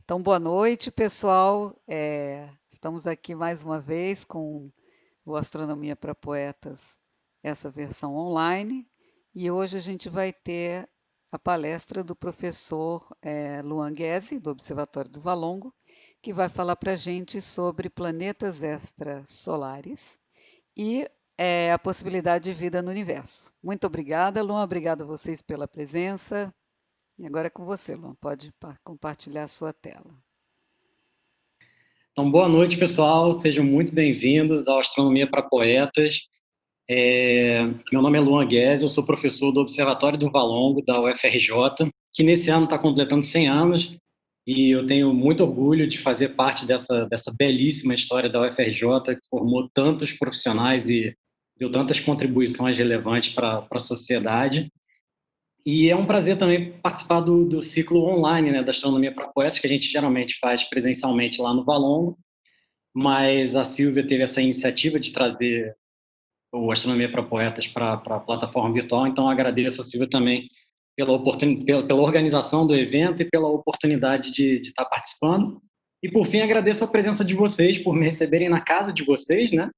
Então, boa noite, pessoal. Estamos aqui mais uma vez com o Astronomia para Poetas, essa versão online, e hoje a gente vai ter a palestra do professor Luan Guesi, do Observatório do Valongo, que vai falar para a gente sobre planetas extrasolares e a possibilidade de vida no universo. Muito obrigada, Luan. Obrigada a vocês pela presença. E agora é com você, Luan. Pode compartilhar a sua tela. Então, boa noite, pessoal. Sejam muito bem-vindos ao Astronomia para Poetas. Meu nome é Luan Guesi, eu sou professor do Observatório do Valongo, da UFRJ, que nesse ano está completando 100 anos, e eu tenho muito orgulho de fazer parte dessa belíssima história da UFRJ, que formou tantos profissionais e deu tantas contribuições relevantes para a sociedade. E é um prazer também participar do ciclo online, né, da Astronomia para Poetas, que a gente geralmente faz presencialmente lá no Valongo, mas a Silvia teve essa iniciativa de trazer o Astronomia para Poetas para a plataforma virtual, então agradeço a Silvia também pela organização do evento e pela oportunidade de estar participando. E, por fim, agradeço a presença de vocês, por me receberem na casa de vocês, né?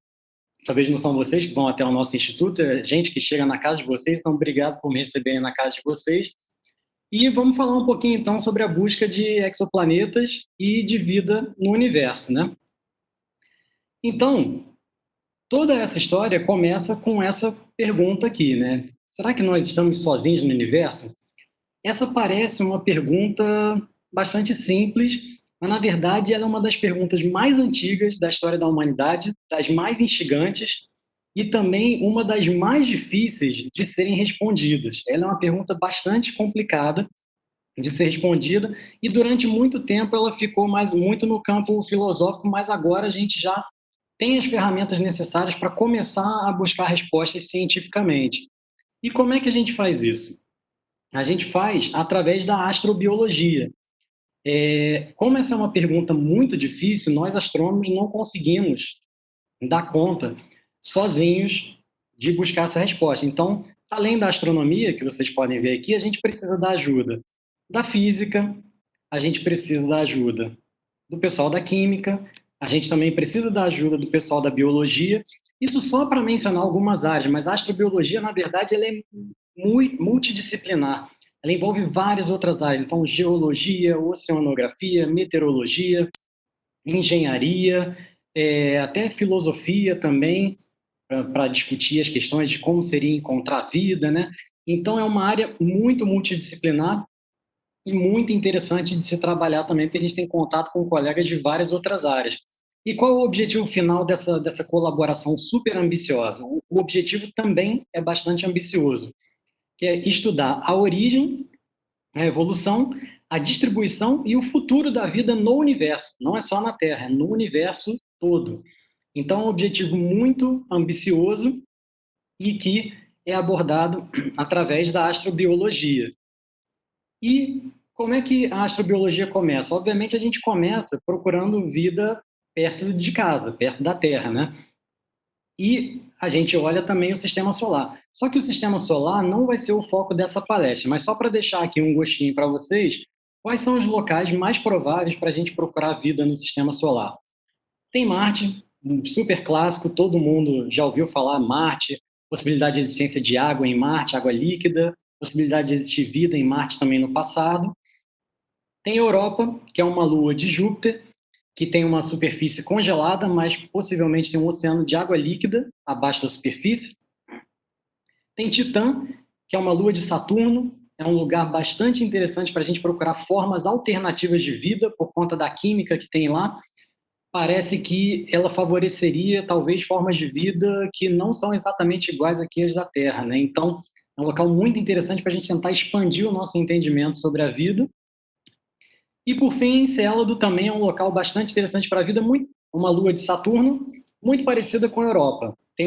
Dessa vez não são vocês que vão até o nosso instituto, é gente que chega na casa de vocês, então obrigado por me receberem na casa de vocês. E vamos falar um pouquinho, então, sobre a busca de exoplanetas e de vida no universo, né? Então, toda essa história começa com essa pergunta aqui, né? Será que nós estamos sozinhos no universo? Essa parece uma pergunta bastante simples, mas na verdade ela é uma das perguntas mais antigas da história da humanidade, das mais instigantes e também uma das mais difíceis de serem respondidas. Ela é uma pergunta bastante complicada de ser respondida e durante muito tempo ela ficou mais muito no campo filosófico, mas agora a gente já tem as ferramentas necessárias para começar a buscar respostas cientificamente. E como é que a gente faz isso? A gente faz através da astrobiologia. Como essa é uma pergunta muito difícil, nós astrônomos não conseguimos dar conta sozinhos de buscar essa resposta. Então, além da astronomia, que vocês podem ver aqui, a gente precisa da ajuda da física, a gente precisa da ajuda do pessoal da química, a gente também precisa da ajuda do pessoal da biologia. Isso só para mencionar algumas áreas, mas a astrobiologia, na verdade, ela é muito multidisciplinar. Ela envolve várias outras áreas, então geologia, oceanografia, meteorologia, engenharia, até filosofia também, para discutir as questões de como seria encontrar vida, né? Então é uma área muito multidisciplinar e muito interessante de se trabalhar também, porque a gente tem contato com colegas de várias outras áreas. E qual é o objetivo final dessa colaboração super ambiciosa? O objetivo também é bastante ambicioso, que é estudar a origem, a evolução, a distribuição e o futuro da vida no universo. Não é só na Terra, é no universo todo. Então, é um objetivo muito ambicioso e que é abordado através da astrobiologia. E como é que a astrobiologia começa? Obviamente, a gente começa procurando vida perto de casa, perto da Terra, né? E a gente olha também o sistema solar. Só que o sistema solar não vai ser o foco dessa palestra, mas só para deixar aqui um gostinho para vocês, quais são os locais mais prováveis para a gente procurar vida no sistema solar? Tem Marte, um super clássico, todo mundo já ouviu falar Marte, possibilidade de existência de água em Marte, água líquida, possibilidade de existir vida em Marte também no passado. Tem Europa, que é uma lua de Júpiter, que tem uma superfície congelada, mas possivelmente tem um oceano de água líquida abaixo da superfície. Tem Titã, que é uma lua de Saturno, é um lugar bastante interessante para a gente procurar formas alternativas de vida por conta da química que tem lá. Parece que ela favoreceria talvez formas de vida que não são exatamente iguais aqui às da Terra, né? Então, é um local muito interessante para a gente tentar expandir o nosso entendimento sobre a vida. E, por fim, Encélado também é um local bastante interessante para a vida, uma lua de Saturno, muito parecida com a Europa. Tem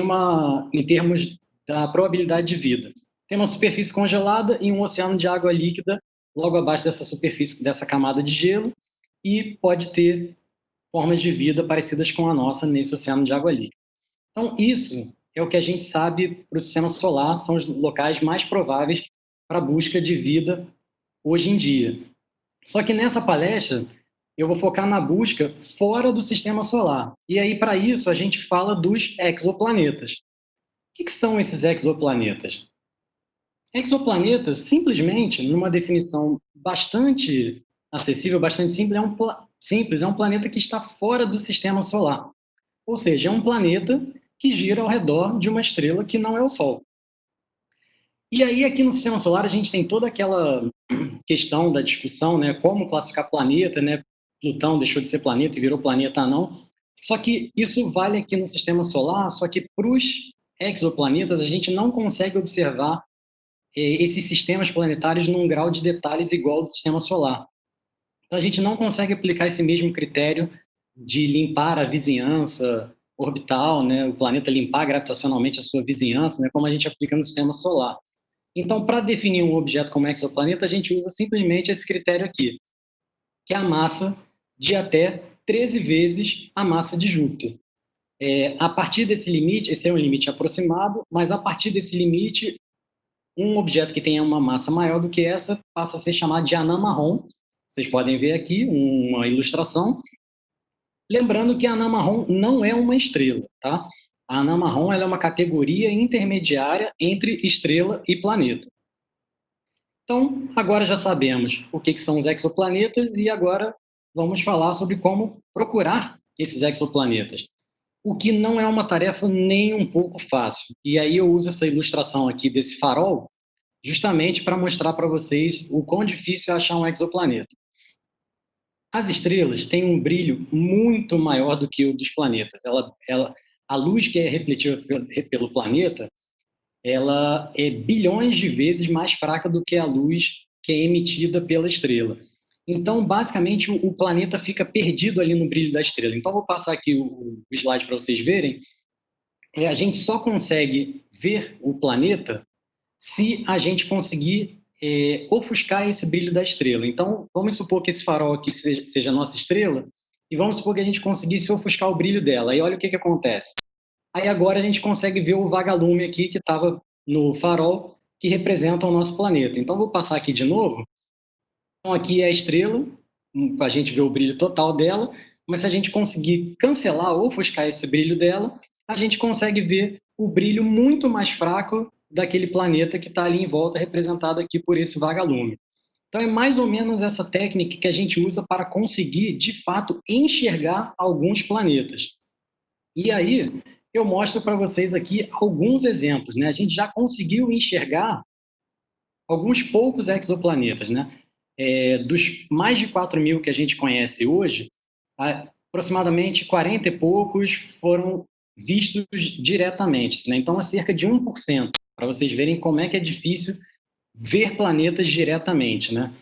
em termos da probabilidade de vida. Tem uma superfície congelada e um oceano de água líquida logo abaixo dessa superfície, dessa camada de gelo, e pode ter formas de vida parecidas com a nossa nesse oceano de água líquida. Então, isso é o que a gente sabe para o sistema solar, são os locais mais prováveis para a busca de vida hoje em dia. Só que nessa palestra, eu vou focar na busca fora do sistema solar. E aí, para isso, a gente fala dos exoplanetas. O que são esses exoplanetas? Exoplanetas, simplesmente, numa definição bastante acessível, bastante simples, é um planeta que está fora do sistema solar. Ou seja, é um planeta que gira ao redor de uma estrela que não é o Sol. E aí, aqui no sistema solar, a gente tem toda aquela questão da discussão, né? Como classificar planeta, né? Plutão deixou de ser planeta e virou planeta não. Só que isso vale aqui no sistema solar, só que para os exoplanetas a gente não consegue observar esses sistemas planetários num grau de detalhes igual ao do sistema solar. Então a gente não consegue aplicar esse mesmo critério de limpar a vizinhança orbital, né? O planeta limpar gravitacionalmente a sua vizinhança, né? Como a gente aplica no sistema solar. Então, para definir um objeto como exoplaneta, a gente usa simplesmente esse critério aqui, que é a massa de até 13 vezes a massa de Júpiter. A partir desse limite, esse é um limite aproximado, mas a partir desse limite, um objeto que tenha uma massa maior do que essa passa a ser chamado de anã marrom. Vocês podem ver aqui uma ilustração. Lembrando que a anã marrom não é uma estrela, tá? A anã marrom ela é uma categoria intermediária entre estrela e planeta. Então, agora já sabemos o que são os exoplanetas e agora vamos falar sobre como procurar esses exoplanetas. O que não é uma tarefa nem um pouco fácil. E aí eu uso essa ilustração aqui desse farol justamente para mostrar para vocês o quão difícil é achar um exoplaneta. As estrelas têm um brilho muito maior do que o dos planetas. A luz que é refletida pelo planeta ela é bilhões de vezes mais fraca do que a luz que é emitida pela estrela. Então, basicamente, o planeta fica perdido ali no brilho da estrela. Então, vou passar aqui o slide para vocês verem. A gente só consegue ver o planeta se a gente conseguir ofuscar esse brilho da estrela. Então, vamos supor que esse farol aqui seja a nossa estrela e vamos supor que a gente conseguisse ofuscar o brilho dela. Aí olha o que acontece. Aí agora a gente consegue ver o vagalume aqui que estava no farol, que representa o nosso planeta. Então vou passar aqui de novo. Então aqui é a estrela, para a gente ver o brilho total dela, mas se a gente conseguir cancelar ou ofuscar esse brilho dela, a gente consegue ver o brilho muito mais fraco daquele planeta que está ali em volta, representado aqui por esse vagalume. Então é mais ou menos essa técnica que a gente usa para conseguir, de fato, enxergar alguns planetas. E aí, eu mostro para vocês aqui alguns exemplos, né? A gente já conseguiu enxergar alguns poucos exoplanetas, né? Dos mais de 4.000 que a gente conhece hoje, aproximadamente 40 e poucos foram vistos diretamente, né? Então, é cerca de 1%, para vocês verem como é que é difícil ver planetas diretamente, né?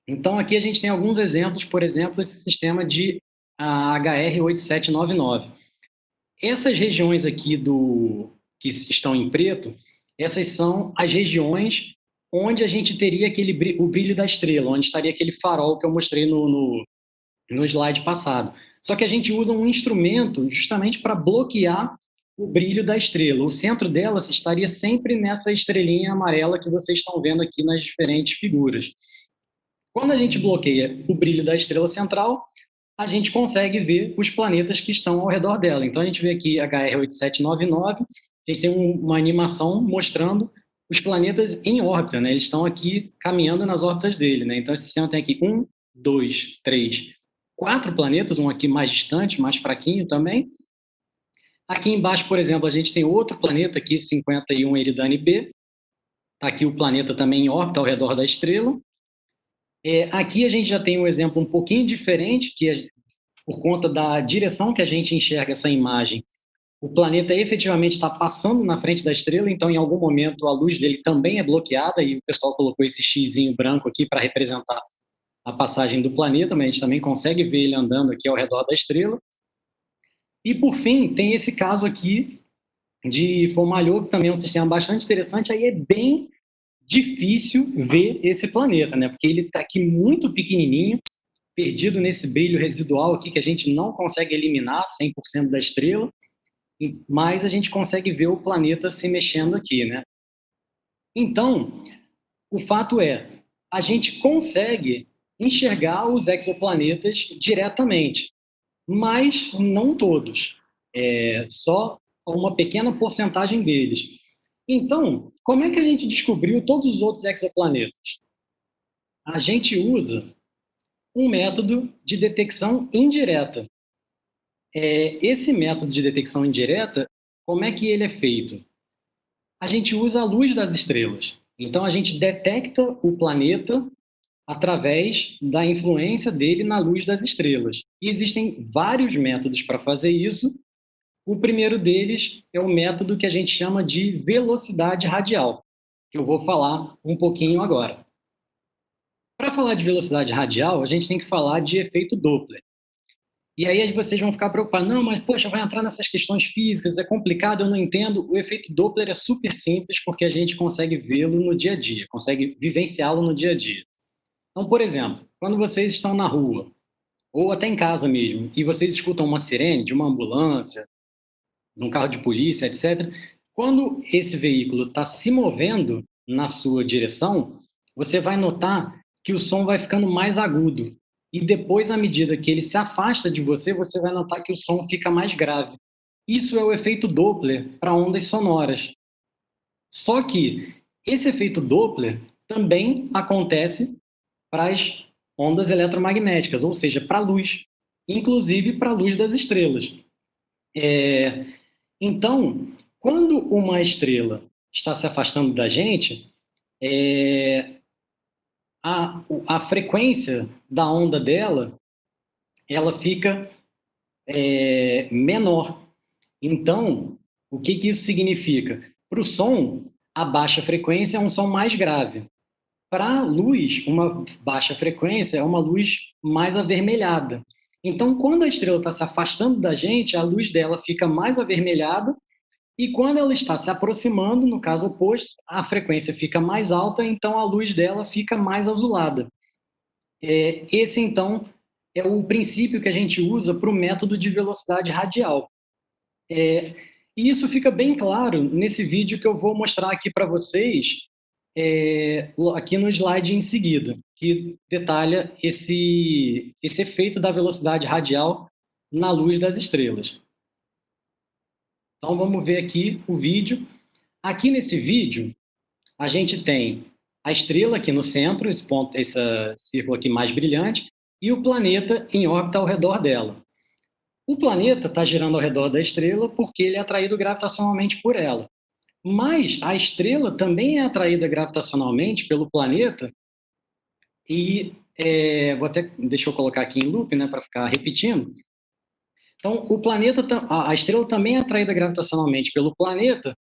Então, aqui a gente tem alguns exemplos, por exemplo, esse sistema de HR 8799. Essas regiões aqui que estão em preto, essas são as regiões onde a gente teria o brilho da estrela, onde estaria aquele farol que eu mostrei no slide passado. Só que a gente usa um instrumento justamente para bloquear o brilho da estrela. O centro dela estaria sempre nessa estrelinha amarela que vocês estão vendo aqui nas diferentes figuras. Quando a gente bloqueia o brilho da estrela central, a gente consegue ver os planetas que estão ao redor dela. Então, a gente vê aqui HR 8799, a gente tem uma animação mostrando os planetas em órbita, né? Eles estão aqui caminhando nas órbitas dele, né? Então, esse sistema tem aqui 1, 2, 3, 4 planetas, um aqui mais distante, mais fraquinho também. Aqui embaixo, por exemplo, a gente tem outro planeta aqui, 51 Eridani B. Está aqui o planeta também em órbita ao redor da estrela. Aqui a gente já tem um exemplo um pouquinho diferente, que é por conta da direção que a gente enxerga essa imagem. O planeta efetivamente está passando na frente da estrela, então em algum momento a luz dele também é bloqueada, e o pessoal colocou esse xizinho branco aqui para representar a passagem do planeta, mas a gente também consegue ver ele andando aqui ao redor da estrela. E por fim, tem esse caso aqui de Fomalhaut, que também é um sistema bastante interessante, aí é bem difícil ver esse planeta, né? Porque ele está aqui muito pequenininho, perdido nesse brilho residual aqui que a gente não consegue eliminar 100% da estrela, mas a gente consegue ver o planeta se mexendo aqui, né? Então, o fato é, a gente consegue enxergar os exoplanetas diretamente, mas não todos, só uma pequena porcentagem deles. Então, como é que a gente descobriu todos os outros exoplanetas? A gente usa um método de detecção indireta. Esse método de detecção indireta, como é que ele é feito? A gente usa a luz das estrelas. Então, a gente detecta o planeta através da influência dele na luz das estrelas. E existem vários métodos para fazer isso. O primeiro deles é o método que a gente chama de velocidade radial, que eu vou falar um pouquinho agora. Para falar de velocidade radial, a gente tem que falar de efeito Doppler. E aí vocês vão ficar preocupados, não, mas poxa, vai entrar nessas questões físicas, é complicado, eu não entendo. O efeito Doppler é super simples porque a gente consegue vê-lo no dia a dia, consegue vivenciá-lo no dia a dia. Então, por exemplo, quando vocês estão na rua, ou até em casa mesmo, e vocês escutam uma sirene de uma ambulância, de um carro de polícia, etc., quando esse veículo está se movendo na sua direção, você vai notar que o som vai ficando mais agudo. E depois, à medida que ele se afasta de você, você vai notar que o som fica mais grave. Isso é o efeito Doppler para ondas sonoras. Só que esse efeito Doppler também acontece para as ondas eletromagnéticas, ou seja, para a luz, inclusive para a luz das estrelas. Então, quando uma estrela está se afastando da gente, a frequência da onda dela ela fica menor. Então, o que isso significa? Para o som, a baixa frequência é um som mais grave. Para a luz, uma baixa frequência é uma luz mais avermelhada. Então, quando a estrela está se afastando da gente, a luz dela fica mais avermelhada, e quando ela está se aproximando, no caso oposto, a frequência fica mais alta, então a luz dela fica mais azulada. Esse, então, é o princípio que a gente usa para o método de velocidade radial. E isso fica bem claro nesse vídeo que eu vou mostrar aqui para vocês, aqui no slide em seguida, que detalha esse efeito da velocidade radial na luz das estrelas. Então vamos ver aqui o vídeo. Aqui nesse vídeo, a gente tem a estrela aqui no centro, esse ponto, esse círculo aqui mais brilhante, e o planeta em órbita ao redor dela. O planeta está girando ao redor da estrela porque ele é atraído gravitacionalmente por ela. Mas a estrela também é atraída gravitacionalmente pelo planeta e deixa eu colocar aqui em loop, né, para ficar repetindo. Então, a estrela também é atraída gravitacionalmente pelo planeta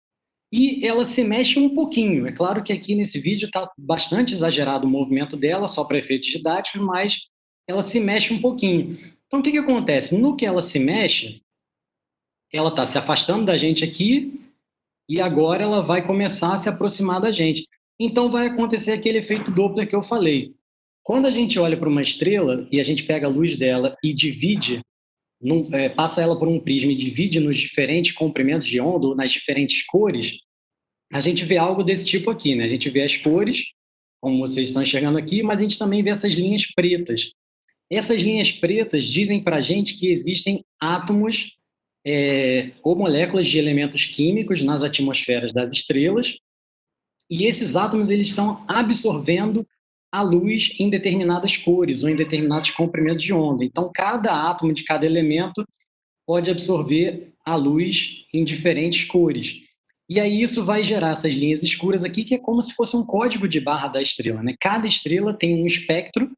e ela se mexe um pouquinho. É claro que aqui nesse vídeo está bastante exagerado o movimento dela, só para efeitos didáticos, mas ela se mexe um pouquinho. Então, o que acontece? No que ela se mexe, ela está se afastando da gente aqui e agora ela vai começar a se aproximar da gente. Então, vai acontecer aquele efeito Doppler que eu falei. Quando a gente olha para uma estrela e a gente pega a luz dela e divide, passa ela por um prisma e divide nos diferentes comprimentos de onda, ou nas diferentes cores, a gente vê algo desse tipo aqui, né? A gente vê as cores, como vocês estão enxergando aqui, mas a gente também vê essas linhas pretas. Essas linhas pretas dizem para a gente que existem átomos ou moléculas de elementos químicos nas atmosferas das estrelas, e esses átomos eles estão absorvendo a luz em determinadas cores ou em determinados comprimentos de onda. Então, cada átomo de cada elemento pode absorver a luz em diferentes cores. E aí isso vai gerar essas linhas escuras aqui, que é como se fosse um código de barra da estrela, né? Cada estrela tem um espectro,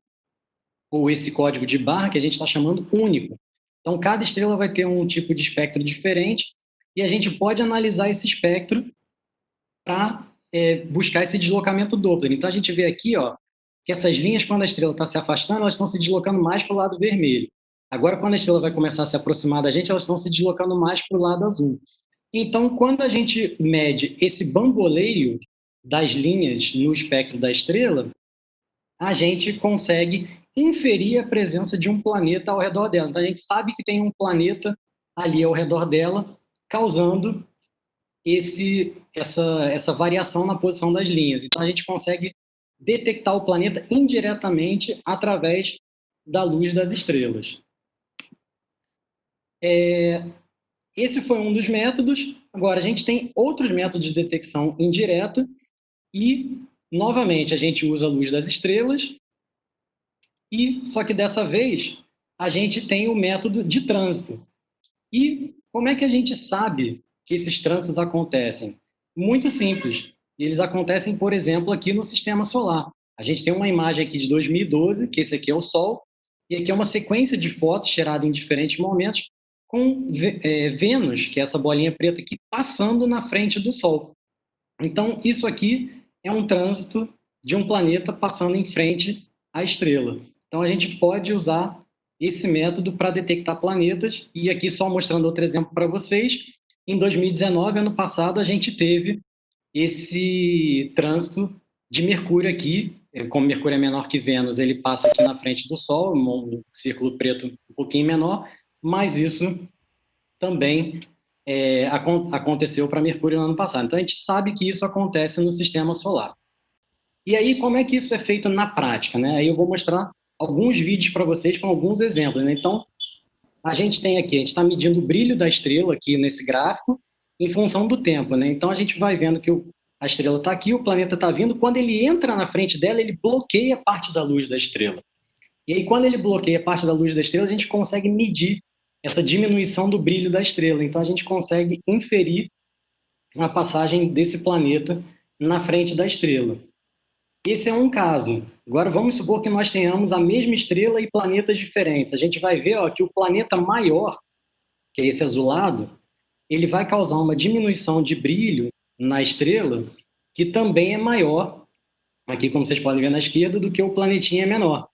ou esse código de barra, que a gente está chamando único. Então, cada estrela vai ter um tipo de espectro diferente, e a gente pode analisar esse espectro para buscar esse deslocamento Doppler. Então, a gente vê aqui, ó, que essas linhas, quando a estrela está se afastando, elas estão se deslocando mais para o lado vermelho. Agora, quando a estrela vai começar a se aproximar da gente, elas estão se deslocando mais para o lado azul. Então, quando a gente mede esse bamboleio das linhas no espectro da estrela, a gente consegue inferir a presença de um planeta ao redor dela. Então, a gente sabe que tem um planeta ali ao redor dela, causando essa variação na posição das linhas. Então, a gente consegue detectar o planeta indiretamente através da luz das estrelas. Esse foi um dos métodos. Agora, a gente tem outros métodos de detecção indireta e, novamente, a gente usa a luz das estrelas e, só que dessa vez, a gente tem o método de trânsito. E como é que a gente sabe que esses trânsitos acontecem? Muito simples. Eles acontecem, por exemplo, aqui no sistema solar. A gente tem uma imagem aqui de 2012, que esse aqui é o Sol, e aqui é uma sequência de fotos tirada em diferentes momentos com Vênus, que é essa bolinha preta aqui, passando na frente do Sol. Então, isso aqui é um trânsito de um planeta passando em frente à estrela. Então, a gente pode usar esse método para detectar planetas. E aqui, só mostrando outro exemplo para vocês, em 2019, ano passado, a gente teve esse trânsito de Mercúrio aqui. Como Mercúrio é menor que Vênus, ele passa aqui na frente do Sol, um círculo preto um pouquinho menor, mas isso também aconteceu para Mercúrio no ano passado. Então, a gente sabe que isso acontece no sistema solar. E aí, como é que isso é feito na prática, né? Aí eu vou mostrar alguns vídeos para vocês com alguns exemplos, né? Então, a gente tem aqui, a gente está medindo o brilho da estrela aqui nesse gráfico em função do tempo, né? Então, a gente vai vendo que a estrela está aqui, o planeta está vindo, quando ele entra na frente dela, ele bloqueia parte da luz da estrela. E aí, quando ele bloqueia parte da luz da estrela, a gente consegue medir essa diminuição do brilho da estrela. Então, a gente consegue inferir a passagem desse planeta na frente da estrela. Esse é um caso. Agora, vamos supor que nós tenhamos a mesma estrela e planetas diferentes. A gente vai ver que o planeta maior, que é esse azulado, ele vai causar uma diminuição de brilho na estrela, que também é maior, aqui como vocês podem ver na esquerda, do que o planetinha menor.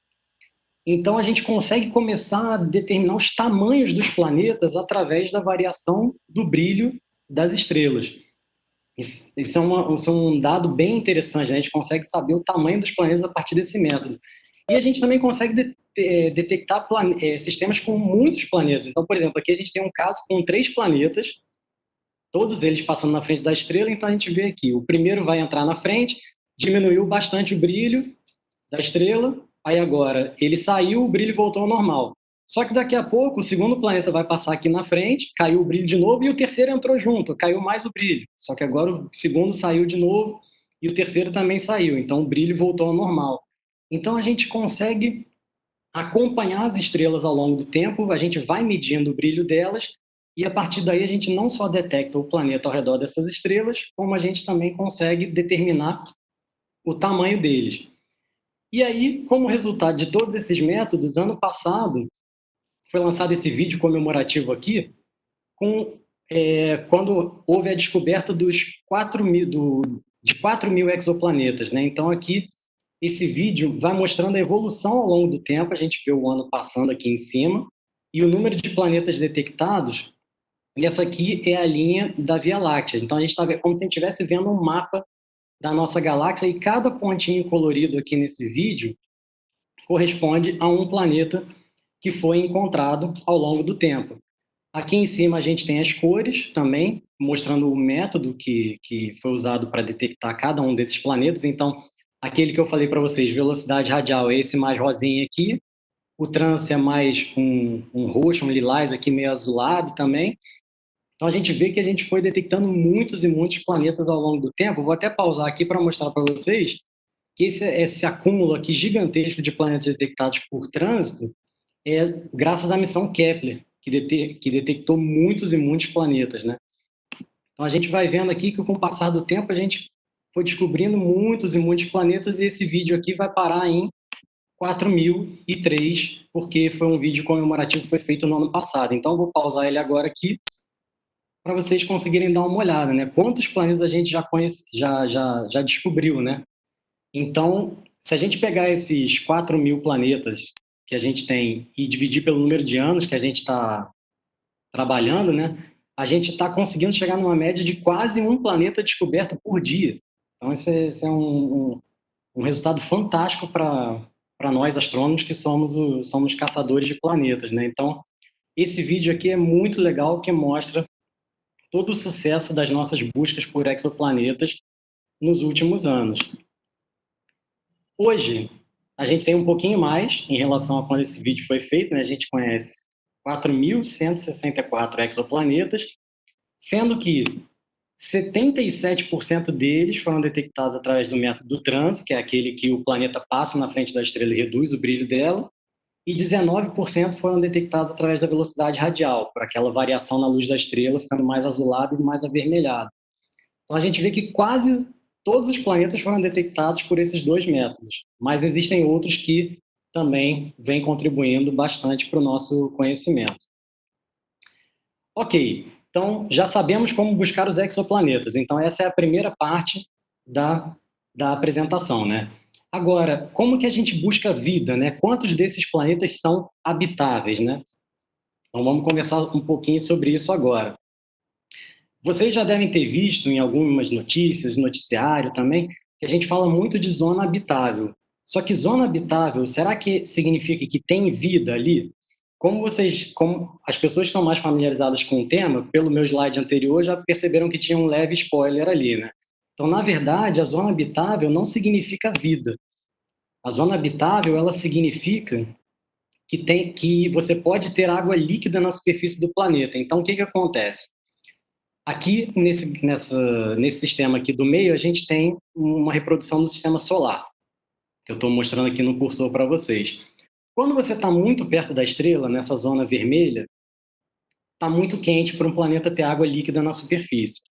Então, a gente consegue começar a determinar os tamanhos dos planetas através da variação do brilho das estrelas. Isso é um dado bem interessante, né? A gente consegue saber o tamanho dos planetas a partir desse método. E a gente também consegue detectar sistemas com muitos planetas. Então, por exemplo, aqui a gente tem um caso com 3 planetas, todos eles passando na frente da estrela. Então, a gente vê aqui, o primeiro vai entrar na frente, diminuiu bastante o brilho da estrela, aí agora ele saiu, o brilho voltou ao normal. Só que daqui a pouco o segundo planeta vai passar aqui na frente, caiu o brilho de novo e o terceiro entrou junto, caiu mais o brilho. Só que agora o segundo saiu de novo e o terceiro também saiu, então o brilho voltou ao normal. Então a gente consegue acompanhar as estrelas ao longo do tempo, a gente vai medindo o brilho delas e a partir daí a gente não só detecta o planeta ao redor dessas estrelas, como a gente também consegue determinar o tamanho deles. E aí, como resultado de todos esses métodos, ano passado foi lançado esse vídeo comemorativo aqui, quando houve a descoberta de 4 mil exoplanetas, né? Então aqui, esse vídeo vai mostrando a evolução ao longo do tempo, a gente vê o ano passando aqui em cima, e o número de planetas detectados, e essa aqui é a linha da Via Láctea. Então a gente está como se a gente estivesse vendo um mapa da nossa galáxia, e cada pontinho colorido aqui nesse vídeo corresponde a um planeta que foi encontrado ao longo do tempo. Aqui em cima a gente tem as cores também, mostrando o método que foi usado para detectar cada um desses planetas. Então, aquele que eu falei para vocês, velocidade radial, é esse mais rosinha aqui. O trânsito é mais um roxo, um lilás aqui meio azulado também. Então, a gente vê que a gente foi detectando muitos e muitos planetas ao longo do tempo. Vou até pausar aqui para mostrar para vocês que esse acúmulo aqui gigantesco de planetas detectados por trânsito é graças à missão Kepler, que detectou muitos e muitos planetas, né? Então a gente vai vendo aqui que com o passar do tempo a gente foi descobrindo muitos e muitos planetas e esse vídeo aqui vai parar em 4003, porque foi um vídeo comemorativo que foi feito no ano passado. Então eu vou pausar ele agora aqui para vocês conseguirem dar uma olhada, né? Quantos planetas a gente já conhece, já descobriu, né? Então, se a gente pegar esses 4 mil planetas que a gente tem e dividir pelo número de anos que a gente está trabalhando, né, a gente está conseguindo chegar numa média de quase um planeta descoberto por dia. Então, esse é um resultado fantástico para nós astrônomos que somos caçadores de planetas, né? Então, esse vídeo aqui é muito legal, que mostra todo o sucesso das nossas buscas por exoplanetas nos últimos anos. Hoje, a gente tem um pouquinho mais em relação a quando esse vídeo foi feito, né? A gente conhece 4.164 exoplanetas, sendo que 77% deles foram detectados através do método do trânsito, que é aquele que o planeta passa na frente da estrela e reduz o brilho dela, e 19% foram detectados através da velocidade radial, por aquela variação na luz da estrela ficando mais azulado e mais avermelhado. Então a gente vê que quase todos os planetas foram detectados por esses dois métodos, mas existem outros que também vêm contribuindo bastante para o nosso conhecimento. Ok, então já sabemos como buscar os exoplanetas, então essa é a primeira parte da apresentação, né? Agora, como que a gente busca vida, né? Quantos desses planetas são habitáveis, né? Então vamos conversar um pouquinho sobre isso agora. Vocês já devem ter visto em algumas notícias, noticiário também, que a gente fala muito de zona habitável. Só que zona habitável, será que significa que tem vida ali? Como as pessoas estão mais familiarizadas com o tema, pelo meu slide anterior já perceberam que tinha um leve spoiler ali, né? Então, na verdade, a zona habitável não significa vida. A zona habitável, ela significa que você pode ter água líquida na superfície do planeta. Então, o que acontece? Aqui, nesse sistema aqui do meio, a gente tem uma reprodução do sistema solar, que eu estou mostrando aqui no cursor para vocês. Quando você está muito perto da estrela, nessa zona vermelha, está muito quente para um planeta ter água líquida na superfície.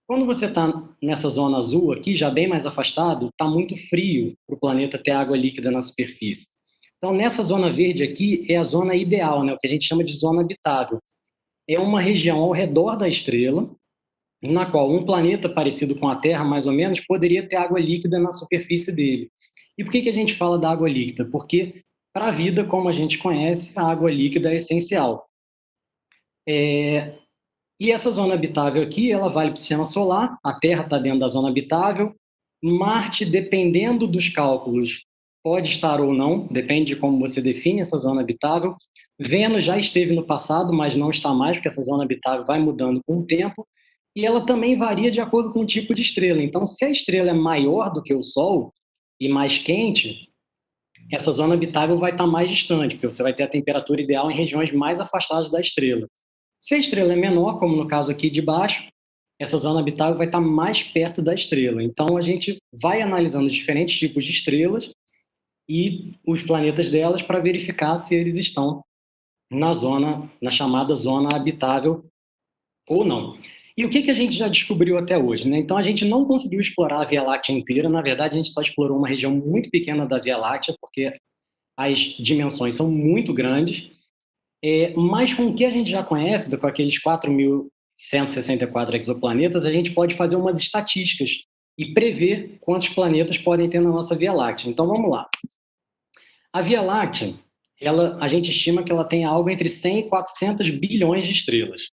Quando você está nessa zona azul aqui, já bem mais afastado, está muito frio para o planeta ter água líquida na superfície. Então, nessa zona verde aqui é a zona ideal, né, o que a gente chama de zona habitável. É uma região ao redor da estrela, na qual um planeta parecido com a Terra, mais ou menos, poderia ter água líquida na superfície dele. E por que a gente fala da água líquida? Porque para a vida, como a gente conhece, a água líquida é essencial. E essa zona habitável aqui, ela vale para o sistema solar, a Terra está dentro da zona habitável, Marte, dependendo dos cálculos, pode estar ou não, depende de como você define essa zona habitável. Vênus já esteve no passado, mas não está mais, porque essa zona habitável vai mudando com o tempo, e ela também varia de acordo com o tipo de estrela. Então, se a estrela é maior do que o Sol e mais quente, essa zona habitável vai estar mais distante, porque você vai ter a temperatura ideal em regiões mais afastadas da estrela. Se a estrela é menor, como no caso aqui de baixo, essa zona habitável vai estar mais perto da estrela. Então a gente vai analisando diferentes tipos de estrelas e os planetas delas para verificar se eles estão na chamada zona habitável ou não. E o que a gente já descobriu até hoje, né? Então a gente não conseguiu explorar a Via Láctea inteira, na verdade a gente só explorou uma região muito pequena da Via Láctea, porque as dimensões são muito grandes, mas com o que a gente já conhece, com aqueles 4.164 exoplanetas, a gente pode fazer umas estatísticas e prever quantos planetas podem ter na nossa Via Láctea. Então vamos lá. A Via Láctea, a gente estima que ela tem algo entre 100 e 400 bilhões de estrelas.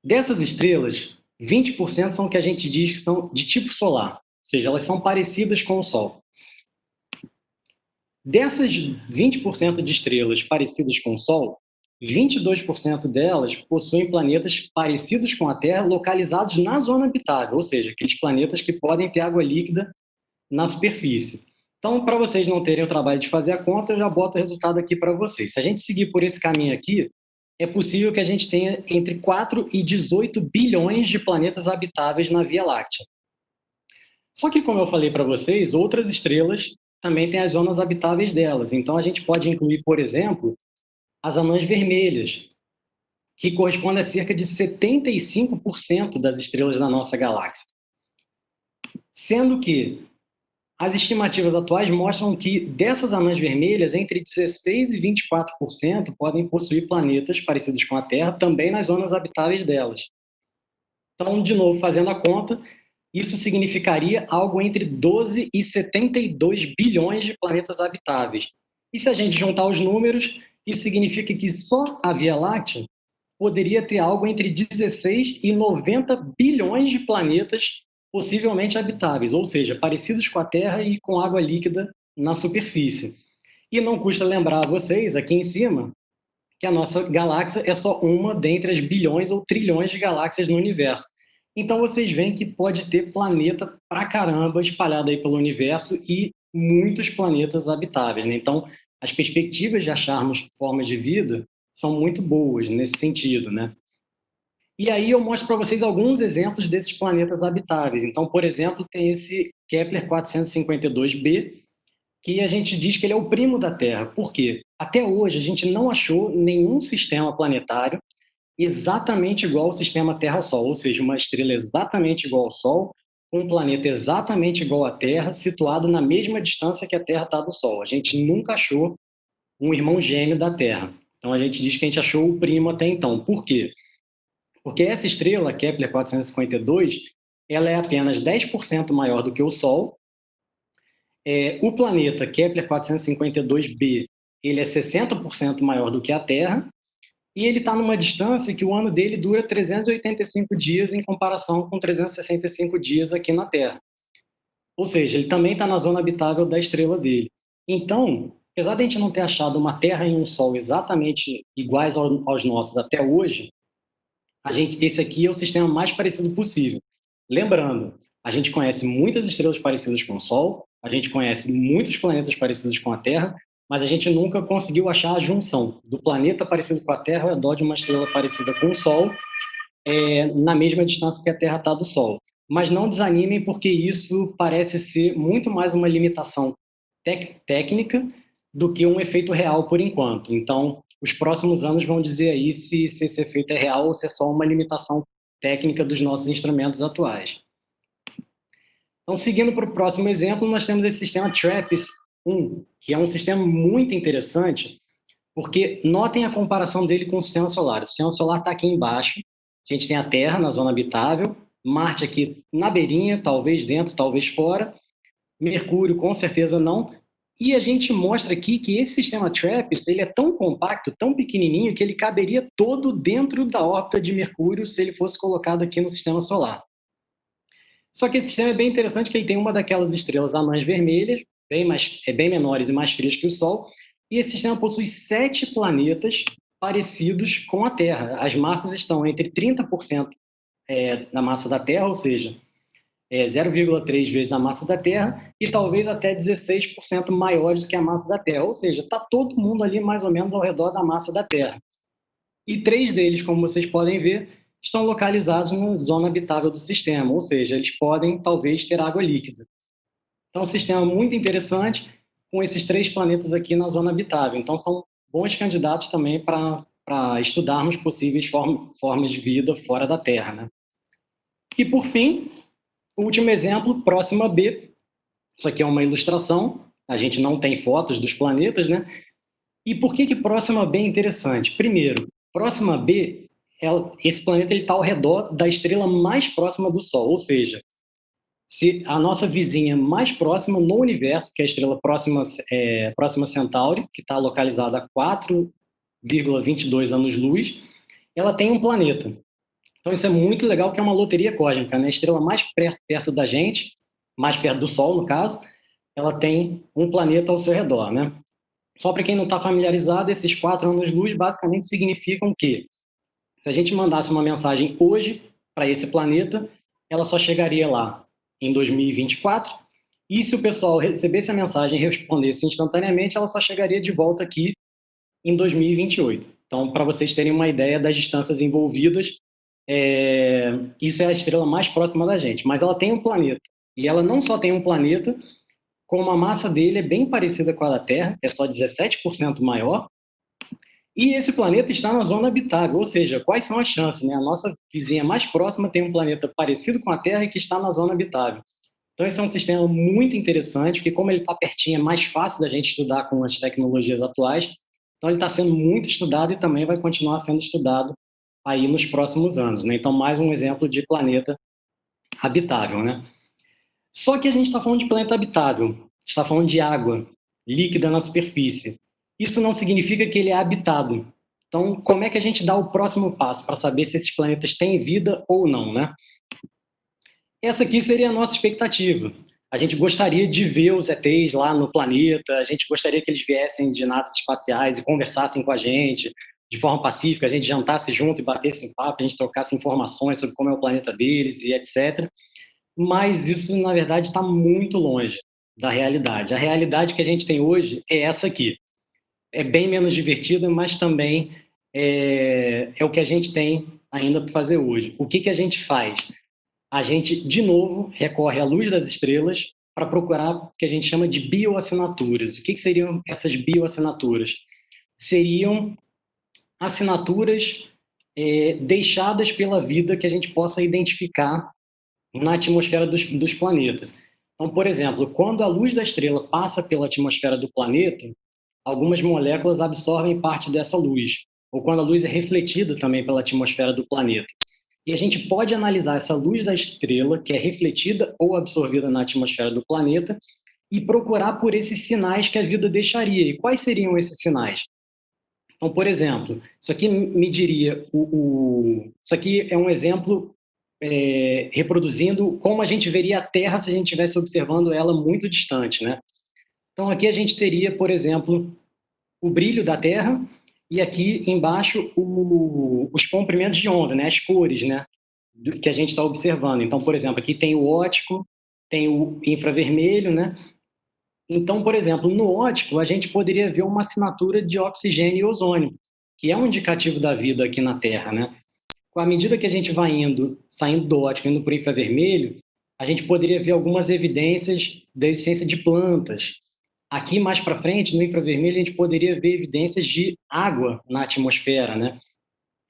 Dessas estrelas, 20% são o que a gente diz que são de tipo solar, ou seja, elas são parecidas com o Sol. Dessas 20% de estrelas parecidas com o Sol, 22% delas possuem planetas parecidos com a Terra, localizados na zona habitável, ou seja, aqueles planetas que podem ter água líquida na superfície. Então, para vocês não terem o trabalho de fazer a conta, eu já boto o resultado aqui para vocês. Se a gente seguir por esse caminho aqui, é possível que a gente tenha entre 4 e 18 bilhões de planetas habitáveis na Via Láctea. Só que, como eu falei para vocês, outras estrelas também têm as zonas habitáveis delas. Então, a gente pode incluir, por exemplo, as anãs vermelhas, que correspondem a cerca de 75% das estrelas da nossa galáxia. Sendo que as estimativas atuais mostram que dessas anãs vermelhas, entre 16% e 24% podem possuir planetas parecidos com a Terra, também nas zonas habitáveis delas. Então, de novo, fazendo a conta, isso significaria algo entre 12 e 72 bilhões de planetas habitáveis. E se a gente juntar os números, isso significa que só a Via Láctea poderia ter algo entre 16 e 90 bilhões de planetas possivelmente habitáveis, ou seja, parecidos com a Terra e com água líquida na superfície. E não custa lembrar a vocês, aqui em cima, que a nossa galáxia é só uma dentre as bilhões ou trilhões de galáxias no universo. Então vocês veem que pode ter planeta pra caramba espalhado aí pelo universo e muitos planetas habitáveis, né? Então, as perspectivas de acharmos formas de vida são muito boas nesse sentido, né? E aí eu mostro para vocês alguns exemplos desses planetas habitáveis. Então, por exemplo, tem esse Kepler 452b, que a gente diz que ele é o primo da Terra. Por quê? Até hoje a gente não achou nenhum sistema planetário exatamente igual ao sistema Terra-Sol, ou seja, uma estrela exatamente igual ao Sol, um planeta exatamente igual à Terra, situado na mesma distância que a Terra está do Sol. A gente nunca achou um irmão gêmeo da Terra. Então a gente diz que a gente achou o primo até então. Por quê? Porque essa estrela, Kepler 452, ela é apenas 10% maior do que o Sol. O planeta Kepler 452b, ele é 60% maior do que a Terra, e ele está numa distância que o ano dele dura 385 dias em comparação com 365 dias aqui na Terra. Ou seja, ele também está na zona habitável da estrela dele. Então, apesar de a gente não ter achado uma Terra e um Sol exatamente iguais aos nossos até hoje, esse aqui é o sistema mais parecido possível. Lembrando, a gente conhece muitas estrelas parecidas com o Sol, a gente conhece muitos planetas parecidos com a Terra, mas a gente nunca conseguiu achar a junção do planeta parecido com a Terra ao redor de uma estrela parecida com o Sol, na mesma distância que a Terra está do Sol. Mas não desanimem, porque isso parece ser muito mais uma limitação técnica do que um efeito real por enquanto. Então, os próximos anos vão dizer aí se esse efeito é real ou se é só uma limitação técnica dos nossos instrumentos atuais. Então, seguindo para o próximo exemplo, nós temos esse sistema TRAPPIST-1, que é um sistema muito interessante, porque notem a comparação dele com o sistema solar. O sistema solar está aqui embaixo, a gente tem a Terra na zona habitável, Marte aqui na beirinha, talvez dentro, talvez fora, Mercúrio com certeza não, e a gente mostra aqui que esse sistema TRAPPIST, ele é tão compacto, tão pequenininho, que ele caberia todo dentro da órbita de Mercúrio se ele fosse colocado aqui no sistema solar. Só que esse sistema é bem interessante, que ele tem uma daquelas estrelas anãs vermelhas, bem menores e mais frias que o Sol, e esse sistema possui 7 planetas parecidos com a Terra. As massas estão entre 30% da massa da Terra, ou seja, 0,3 vezes a massa da Terra, e talvez até 16% maiores do que a massa da Terra. Ou seja, está todo mundo ali mais ou menos ao redor da massa da Terra. E 3 deles, como vocês podem ver, estão localizados na zona habitável do sistema, ou seja, eles podem talvez ter água líquida. Então, um sistema muito interessante com esses 3 planetas aqui na zona habitável. Então, são bons candidatos também para estudarmos possíveis formas de vida fora da Terra, né? E, por fim, o último exemplo, Próxima B. Isso aqui é uma ilustração, a gente não tem fotos dos planetas, né? E por que Próxima B é interessante? Primeiro, Próxima B, esse planeta está ao redor da estrela mais próxima do Sol, ou seja, se a nossa vizinha mais próxima no universo, que é a estrela Próxima Centauri, que está localizada a 4,22 anos-luz, ela tem um planeta. Então isso é muito legal, que é uma loteria cósmica, né? A estrela mais perto da gente, mais perto do Sol, no caso, ela tem um planeta ao seu redor, né? Só para quem não está familiarizado, esses 4 anos-luz basicamente significam que, se a gente mandasse uma mensagem hoje para esse planeta, ela só chegaria lá em 2024, e se o pessoal recebesse a mensagem e respondesse instantaneamente, ela só chegaria de volta aqui em 2028. Então, para vocês terem uma ideia das distâncias envolvidas, isso é a estrela mais próxima da gente, mas ela tem um planeta. E ela não só tem um planeta, como a massa dele é bem parecida com a da Terra, é só 17% maior, e esse planeta está na zona habitável, ou seja, quais são as chances, né? A nossa vizinha mais próxima tem um planeta parecido com a Terra e que está na zona habitável. Então esse é um sistema muito interessante, porque como ele está pertinho, é mais fácil da gente estudar com as tecnologias atuais, então ele está sendo muito estudado e também vai continuar sendo estudado aí nos próximos anos, né? Então mais um exemplo de planeta habitável, né? Só que a gente está falando de planeta habitável, está falando de água líquida na superfície. Isso não significa que ele é habitado. Então, como é que a gente dá o próximo passo para saber se esses planetas têm vida ou não, né? Essa aqui seria a nossa expectativa. A gente gostaria de ver os ETs lá no planeta, a gente gostaria que eles viessem de naves espaciais e conversassem com a gente de forma pacífica, a gente jantasse junto e batesse em papo, a gente trocasse informações sobre como é o planeta deles e etc. Mas isso, na verdade, está muito longe. da realidade. A realidade que a gente tem hoje é essa aqui. É bem menos divertida, mas também é o que a gente tem ainda para fazer hoje. O que, que a gente faz? A gente, de novo, recorre à luz das estrelas para procurar o que a gente chama de bioassinaturas. O que, que seriam essas bioassinaturas? Seriam assinaturas deixadas pela vida que a gente possa identificar na atmosfera dos planetas. Então, por exemplo, quando a luz da estrela passa pela atmosfera do planeta, algumas moléculas absorvem parte dessa luz, ou quando a luz é refletida também pela atmosfera do planeta. E a gente pode analisar essa luz da estrela, que é refletida ou absorvida na atmosfera do planeta, e procurar por esses sinais que a vida deixaria. E quais seriam esses sinais? Então, por exemplo, isso aqui me diria isso aqui é um exemplo reproduzindo como a gente veria a Terra se a gente estivesse observando ela muito distante, né? Então, aqui a gente teria, por exemplo, o brilho da Terra e aqui embaixo os comprimentos de onda, né? As cores, né? Que a gente está observando. Então, por exemplo, aqui tem o óptico, tem o infravermelho, né? Então, por exemplo, no óptico, a gente poderia ver uma assinatura de oxigênio e ozônio, que é um indicativo da vida aqui na Terra, né? Com a medida que a gente vai saindo do óptico, indo para o infravermelho, a gente poderia ver algumas evidências da existência de plantas. Aqui mais para frente, no infravermelho, a gente poderia ver evidências de água na atmosfera, né?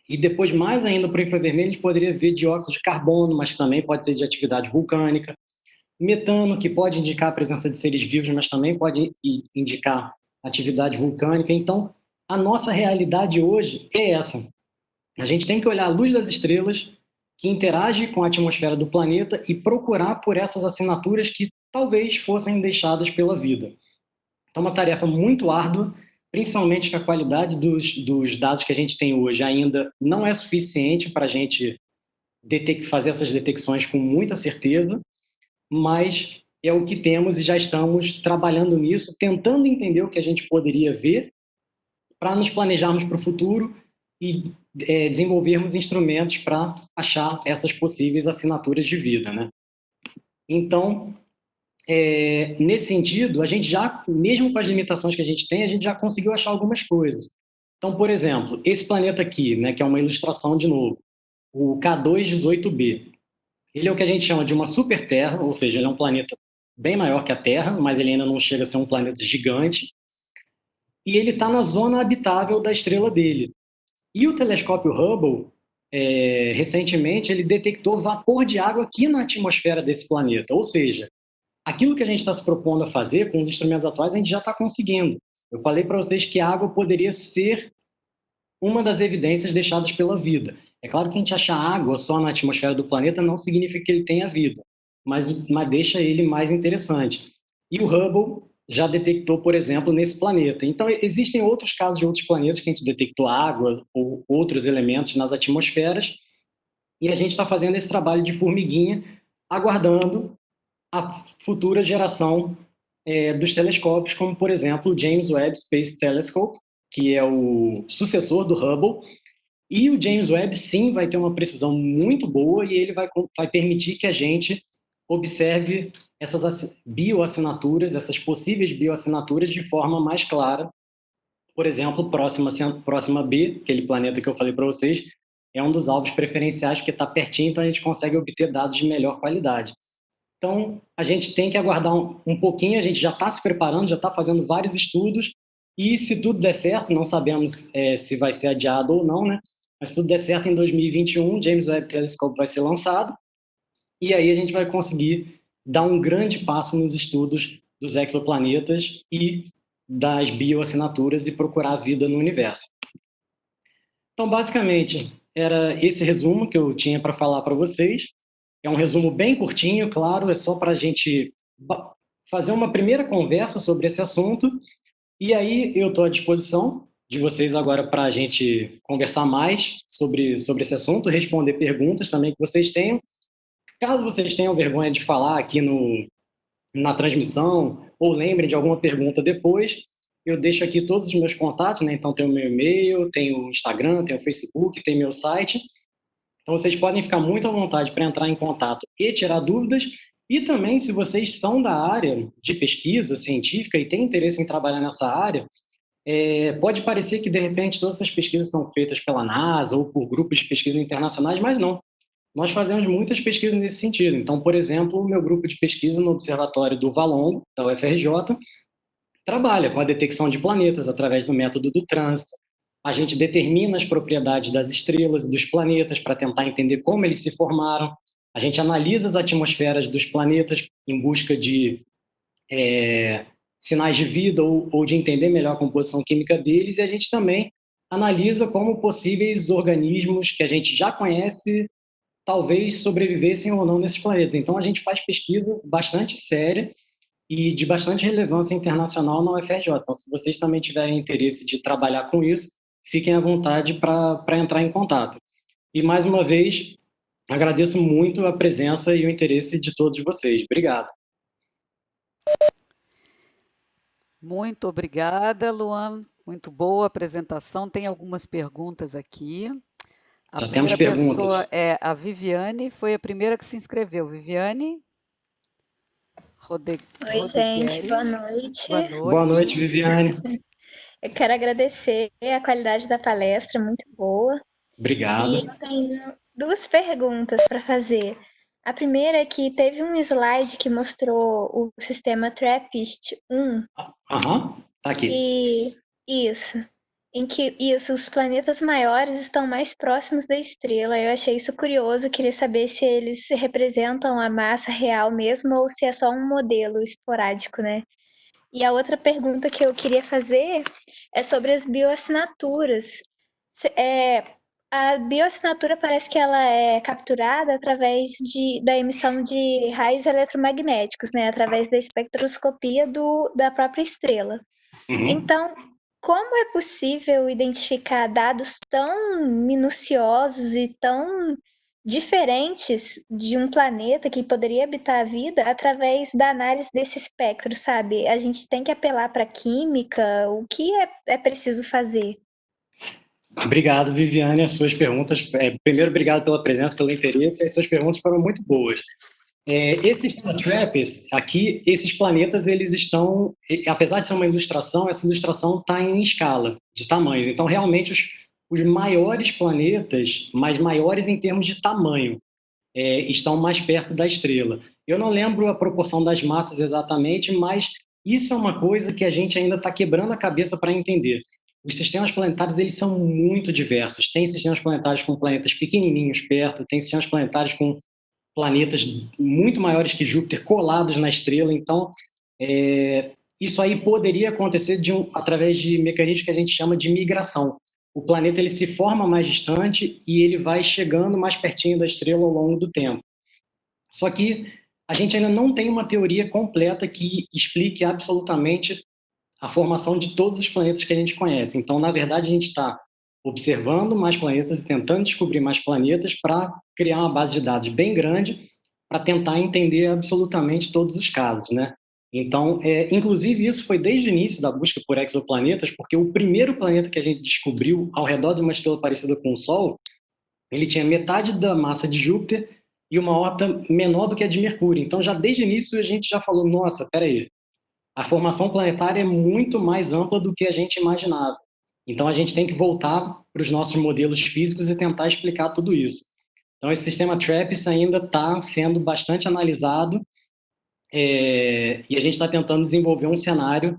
E depois, mais ainda para o infravermelho, a gente poderia ver dióxido de carbono, mas também pode ser de atividade vulcânica. Metano, que pode indicar a presença de seres vivos, mas também pode indicar atividade vulcânica. Então, a nossa realidade hoje é essa. A gente tem que olhar a luz das estrelas, que interage com a atmosfera do planeta, e procurar por essas assinaturas que talvez fossem deixadas pela vida. Então, é uma tarefa muito árdua, principalmente que a qualidade dos dados que a gente tem hoje ainda não é suficiente para a gente fazer essas detecções com muita certeza, mas é o que temos e já estamos trabalhando nisso, tentando entender o que a gente poderia ver para nos planejarmos para o futuro e desenvolvermos instrumentos para achar essas possíveis assinaturas de vida, né? Então, nesse sentido, a gente já, mesmo com as limitações que a gente já conseguiu achar algumas coisas. Então, por exemplo, esse planeta aqui, né, que é uma ilustração de novo, o K218b, ele é o que a gente chama de uma super-terra, ou seja, ele é um planeta bem maior que a Terra, mas ele ainda não chega a ser um planeta gigante, e ele está na zona habitável da estrela dele. E o telescópio Hubble, recentemente, ele detectou vapor de água aqui na atmosfera desse planeta, ou seja, aquilo que a gente está se propondo a fazer com os instrumentos atuais, a gente já está conseguindo. Eu falei para vocês que a água poderia ser uma das evidências deixadas pela vida. É claro que a gente achar água só na atmosfera do planeta não significa que ele tenha vida, mas deixa ele mais interessante. E o Hubble já detectou, por exemplo, nesse planeta. Então, existem outros casos de outros planetas que a gente detectou água ou outros elementos nas atmosferas, e a gente está fazendo esse trabalho de formiguinha, aguardando a futura geração dos telescópios, como, por exemplo, o James Webb Space Telescope, que é o sucessor do Hubble, e o James Webb, sim, vai ter uma precisão muito boa e ele vai permitir que a gente observe essas bioassinaturas, essas possíveis bioassinaturas de forma mais clara. Por exemplo, próxima B, aquele planeta que eu falei para vocês, é um dos alvos preferenciais porque está pertinho, então a gente consegue obter dados de melhor qualidade. Então, a gente tem que aguardar um pouquinho, a gente já está se preparando, já está fazendo vários estudos, e se tudo der certo, não sabemos se vai ser adiado ou não, né? Mas se tudo der certo, em 2021, James Webb Telescope vai ser lançado, e aí a gente vai conseguir dar um grande passo nos estudos dos exoplanetas e das bioassinaturas e procurar a vida no universo. Então, basicamente, era esse resumo que eu tinha para falar para vocês. É um resumo bem curtinho, claro, é só para a gente fazer uma primeira conversa sobre esse assunto. E aí eu estou à disposição de vocês agora para a gente conversar mais sobre esse assunto, responder perguntas também que vocês tenham. Caso vocês tenham vergonha de falar aqui na transmissão ou lembrem de alguma pergunta depois, eu deixo aqui todos os meus contatos, né? Então tem o meu e-mail, tem o Instagram, tem o Facebook, tem meu site. Então vocês podem ficar muito à vontade para entrar em contato e tirar dúvidas. E também, se vocês são da área de pesquisa científica e têm interesse em trabalhar nessa área, pode parecer que, de repente, todas essas pesquisas são feitas pela NASA ou por grupos de pesquisa internacionais, mas não. Nós fazemos muitas pesquisas nesse sentido. Então, por exemplo, o meu grupo de pesquisa no Observatório do Valongo, da UFRJ, trabalha com a detecção de planetas através do método do trânsito. A gente determina as propriedades das estrelas e dos planetas para tentar entender como eles se formaram. A gente analisa as atmosferas dos planetas em busca de sinais de vida ou de entender melhor a composição química deles, e a gente também analisa como possíveis organismos que a gente já conhece talvez sobrevivessem ou não nesses planetas. Então, a gente faz pesquisa bastante séria e de bastante relevância internacional na UFRJ. Então, se vocês também tiverem interesse de trabalhar com isso, fiquem à vontade para entrar em contato. E, mais uma vez, agradeço muito a presença e o interesse de todos vocês. Obrigado. Muito obrigada, Luan. Muito boa apresentação. Tem algumas perguntas aqui. A Já temos primeira perguntas. pessoa é a Viviane, foi a primeira que se inscreveu. Viviane Oi, gente, Rodrigueri. boa noite. Boa Boa noite, noite. Viviane. Eu quero agradecer a qualidade da palestra, muito boa. E Obrigado. eu tenho duas perguntas para fazer. A primeira é que teve um slide que mostrou o sistema TRAPPIST-1 Aham, tá aqui. e isso, em que os planetas maiores estão mais próximos da estrela. Eu achei isso curioso, queria saber se eles representam a massa real mesmo ou se é só um modelo esporádico, né? E a outra pergunta que eu queria fazer é sobre as bioassinaturas. A bioassinatura parece que ela é capturada através da emissão de raios eletromagnéticos, né? Através da espectroscopia da própria estrela. Uhum. Então, como é possível identificar dados tão minuciosos e tão diferentes de um planeta que poderia habitar a vida através da análise desse espectro, sabe? A gente tem que apelar para a química, o que é preciso fazer? Obrigado, Viviane, as suas perguntas. Primeiro, obrigado pela presença, pelo interesse. As suas perguntas foram muito boas. Esse sistema TRAPPIST, aqui, esses planetas, eles estão, apesar de ser uma ilustração, essa ilustração está em escala de tamanhos. Então, realmente, os maiores planetas, mas maiores em termos de tamanho, estão mais perto da estrela. Eu não lembro a proporção das massas exatamente, mas isso é uma coisa que a gente ainda está quebrando a cabeça para entender. Os sistemas planetários, eles são muito diversos. Tem sistemas planetários com planetas pequenininhos perto, tem sistemas planetários com planetas muito maiores que Júpiter colados na estrela. Então, isso aí poderia acontecer através de mecanismos que a gente chama de migração. O planeta ele se forma mais distante e ele vai chegando mais pertinho da estrela ao longo do tempo. Só que a gente ainda não tem uma teoria completa que explique absolutamente a formação de todos os planetas que a gente conhece. Então, na verdade, a gente está observando mais planetas e tentando descobrir mais planetas para criar uma base de dados bem grande para tentar entender absolutamente todos os casos, né? Então, inclusive isso foi desde o início da busca por exoplanetas, porque o primeiro planeta que a gente descobriu ao redor de uma estrela parecida com o Sol, ele tinha metade da massa de Júpiter e uma órbita menor do que a de Mercúrio. Então, já desde o início a gente já falou, nossa, peraí, a formação planetária é muito mais ampla do que a gente imaginava. Então, a gente tem que voltar para os nossos modelos físicos e tentar explicar tudo isso. Então, esse sistema TRAPPIST ainda está sendo bastante analisado e a gente está tentando desenvolver um cenário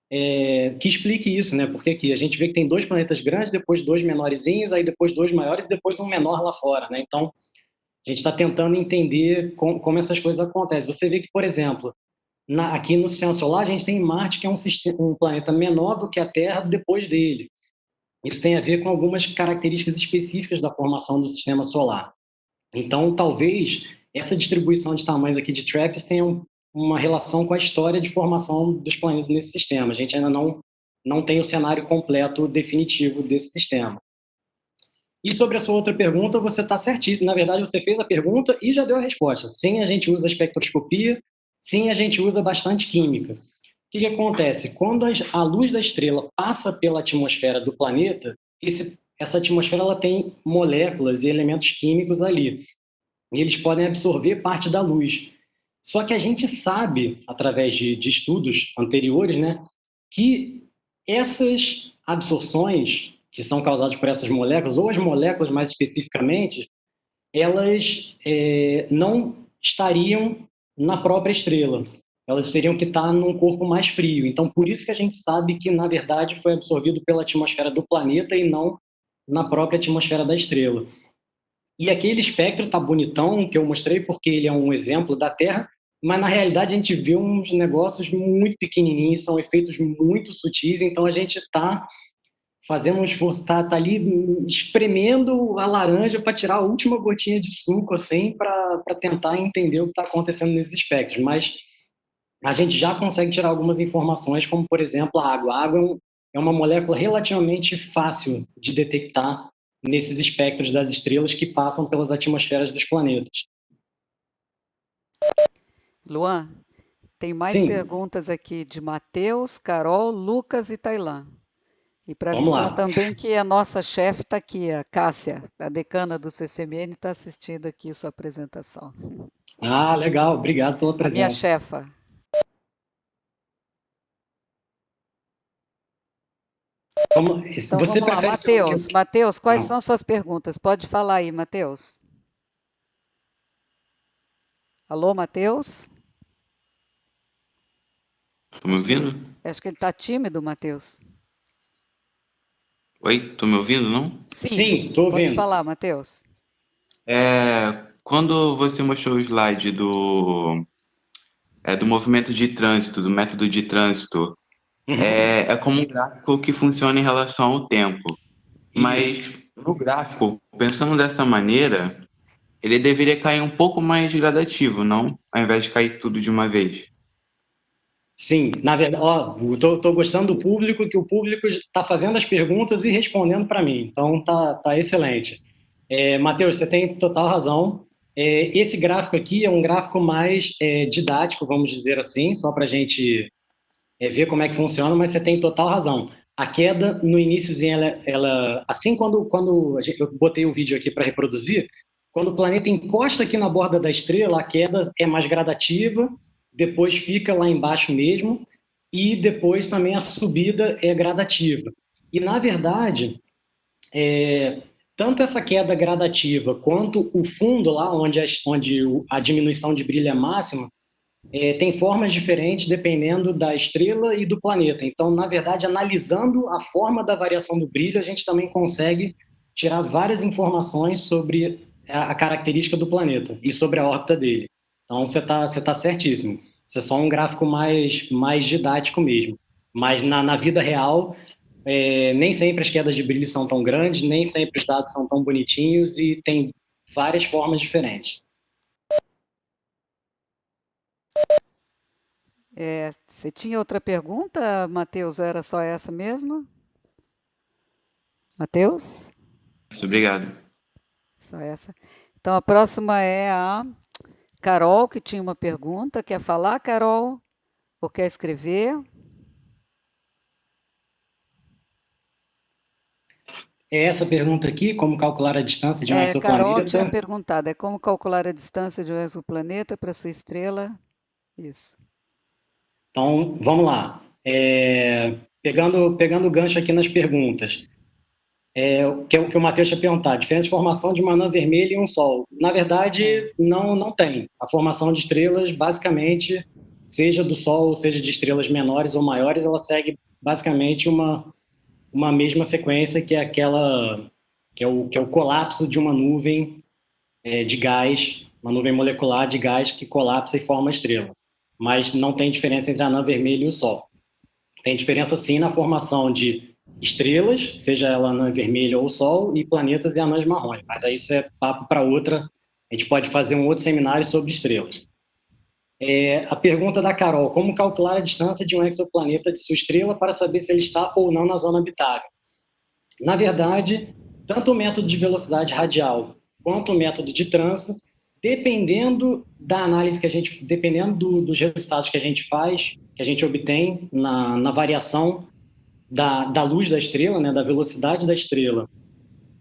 que explique isso, né? Porque aqui a gente vê que tem dois planetas grandes, depois dois menorzinhos, aí depois dois maiores e depois um menor lá fora, né? Então, a gente está tentando entender como essas coisas acontecem. Você vê que, por exemplo, aqui no Sistema Solar, a gente tem Marte, que é um planeta menor do que a Terra depois dele. Isso tem a ver com algumas características específicas da formação do Sistema Solar. Então, talvez essa distribuição de tamanhos aqui de TRAPPIST tenha uma relação com a história de formação dos planetas nesse sistema. A gente ainda não tem o cenário completo definitivo desse sistema. E sobre a sua outra pergunta, você está certíssimo. Na verdade, você fez a pergunta e já deu a resposta. Sim, a gente usa espectroscopia, sim, a gente usa bastante química. O que acontece? Quando a luz da estrela passa pela atmosfera do planeta, essa atmosfera ela tem moléculas e elementos químicos ali. E eles podem absorver parte da luz. Só que a gente sabe, através de estudos anteriores, né, que essas absorções que são causadas por essas moléculas, ou as moléculas mais especificamente, elas não estariam na própria estrela. Elas teriam que estar num corpo mais frio. Então, por isso que a gente sabe que, na verdade, foi absorvido pela atmosfera do planeta e não na própria atmosfera da estrela. E aquele espectro tá bonitão, que eu mostrei, porque ele é um exemplo da Terra, mas na realidade a gente vê uns negócios muito pequenininhos, são efeitos muito sutis, então a gente está fazendo um esforço, tá ali espremendo a laranja para tirar a última gotinha de suco, assim, para tentar entender o que está acontecendo nesses espectros. Mas a gente já consegue tirar algumas informações, como, por exemplo, a água. A água é uma molécula relativamente fácil de detectar nesses espectros das estrelas que passam pelas atmosferas dos planetas. Luan, tem mais Sim, perguntas aqui de Matheus, Carol, Lucas e Tailã. E para vamos avisar lá. também que a nossa chefe está aqui, a Cássia, a decana do CCMN, está assistindo aqui sua apresentação. Ah, legal, obrigado pela A minha presença. chefa. Então Você vamos lá, prefere Matheus. Matheus, quais Ah, são suas perguntas? Pode falar aí, Matheus. Alô, Matheus? Tá me ouvindo? Acho que ele está tímido, Matheus. Oi, tô me ouvindo, não? Sim, sim, estou pode ouvindo. falar, Matheus. Quando você mostrou o slide do movimento de trânsito, do método de trânsito, Uhum, é como um gráfico que funciona em relação ao tempo. isso. Mas no gráfico, pensando dessa maneira, ele deveria cair um pouco mais gradativo, não? Ao invés de cair tudo de uma vez. Sim, na verdade, ó, tô gostando do público, que o público está fazendo as perguntas e respondendo para mim, então tá excelente. Matheus, você tem total razão. Esse gráfico aqui é um gráfico mais didático, vamos dizer assim, só para a gente ver como é que funciona, mas você tem total razão. A queda no iníciozinho, assim quando eu botei o vídeo aqui para reproduzir, quando o planeta encosta aqui na borda da estrela, a queda é mais gradativa, depois fica lá embaixo mesmo, e depois também a subida é gradativa. E, na verdade, tanto essa queda gradativa quanto o fundo lá, onde a diminuição de brilho é máxima, tem formas diferentes dependendo da estrela e do planeta. Então, na verdade, analisando a forma da variação do brilho, a gente também consegue tirar várias informações sobre a característica do planeta e sobre a órbita dele. Então, você tá certíssimo. Isso é só um gráfico mais didático mesmo. Mas na vida real, nem sempre as quedas de brilho são tão grandes, nem sempre os dados são tão bonitinhos e tem várias formas diferentes. Você tinha outra pergunta, Matheus? Ou era só essa mesmo? Matheus? Muito obrigado. Só essa. Então a próxima é a Carol, que tinha uma pergunta. Quer falar, Carol? Ou quer escrever? É essa pergunta aqui, como calcular a distância de um Carol tinha exoplaneta? perguntado, como calcular a distância de um exoplaneta para sua estrela? Isso. Então, vamos lá. Pegando o gancho aqui nas perguntas, o que o Matheus tinha perguntado, diferença de formação de uma anã vermelha e um Sol. Na É. verdade, não tem. A formação de estrelas, basicamente, seja do Sol, seja de estrelas menores ou maiores, ela segue basicamente uma mesma sequência que é aquela que é o colapso de uma nuvem de gás, uma nuvem molecular de gás que colapsa e forma a estrela. Mas não tem diferença entre a anã vermelha e o Sol. Tem diferença sim na formação de estrelas, seja ela anã vermelha ou Sol, e planetas e anãs marrons. Mas aí isso é papo para outra. A gente pode fazer um outro seminário sobre estrelas. A pergunta da Carol: como calcular a distância de um exoplaneta de sua estrela para saber se ele está ou não na zona habitável? Na verdade, tanto o método de velocidade radial quanto o método de trânsito, dependendo da análise que a gente, dependendo dos resultados que a gente faz, que a gente obtém na variação da luz da estrela, né, da velocidade da estrela,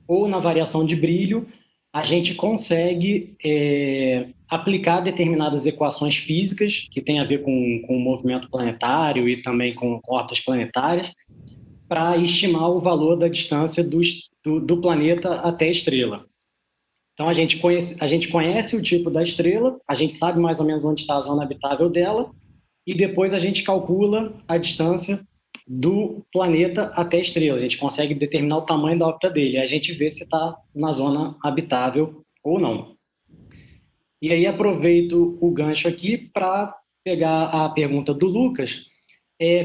ou na variação de brilho, a gente consegue aplicar determinadas equações físicas que têm a ver com o movimento planetário e também com órbitas planetárias, para estimar o valor da distância do planeta até a estrela. Então, a gente conhece o tipo da estrela, a gente sabe mais ou menos onde está a zona habitável dela, e depois a gente calcula a distância do planeta até a estrela. A gente consegue determinar o tamanho da órbita dele, e a gente vê se está na zona habitável ou não. E aí aproveito o gancho aqui para pegar a pergunta do Lucas,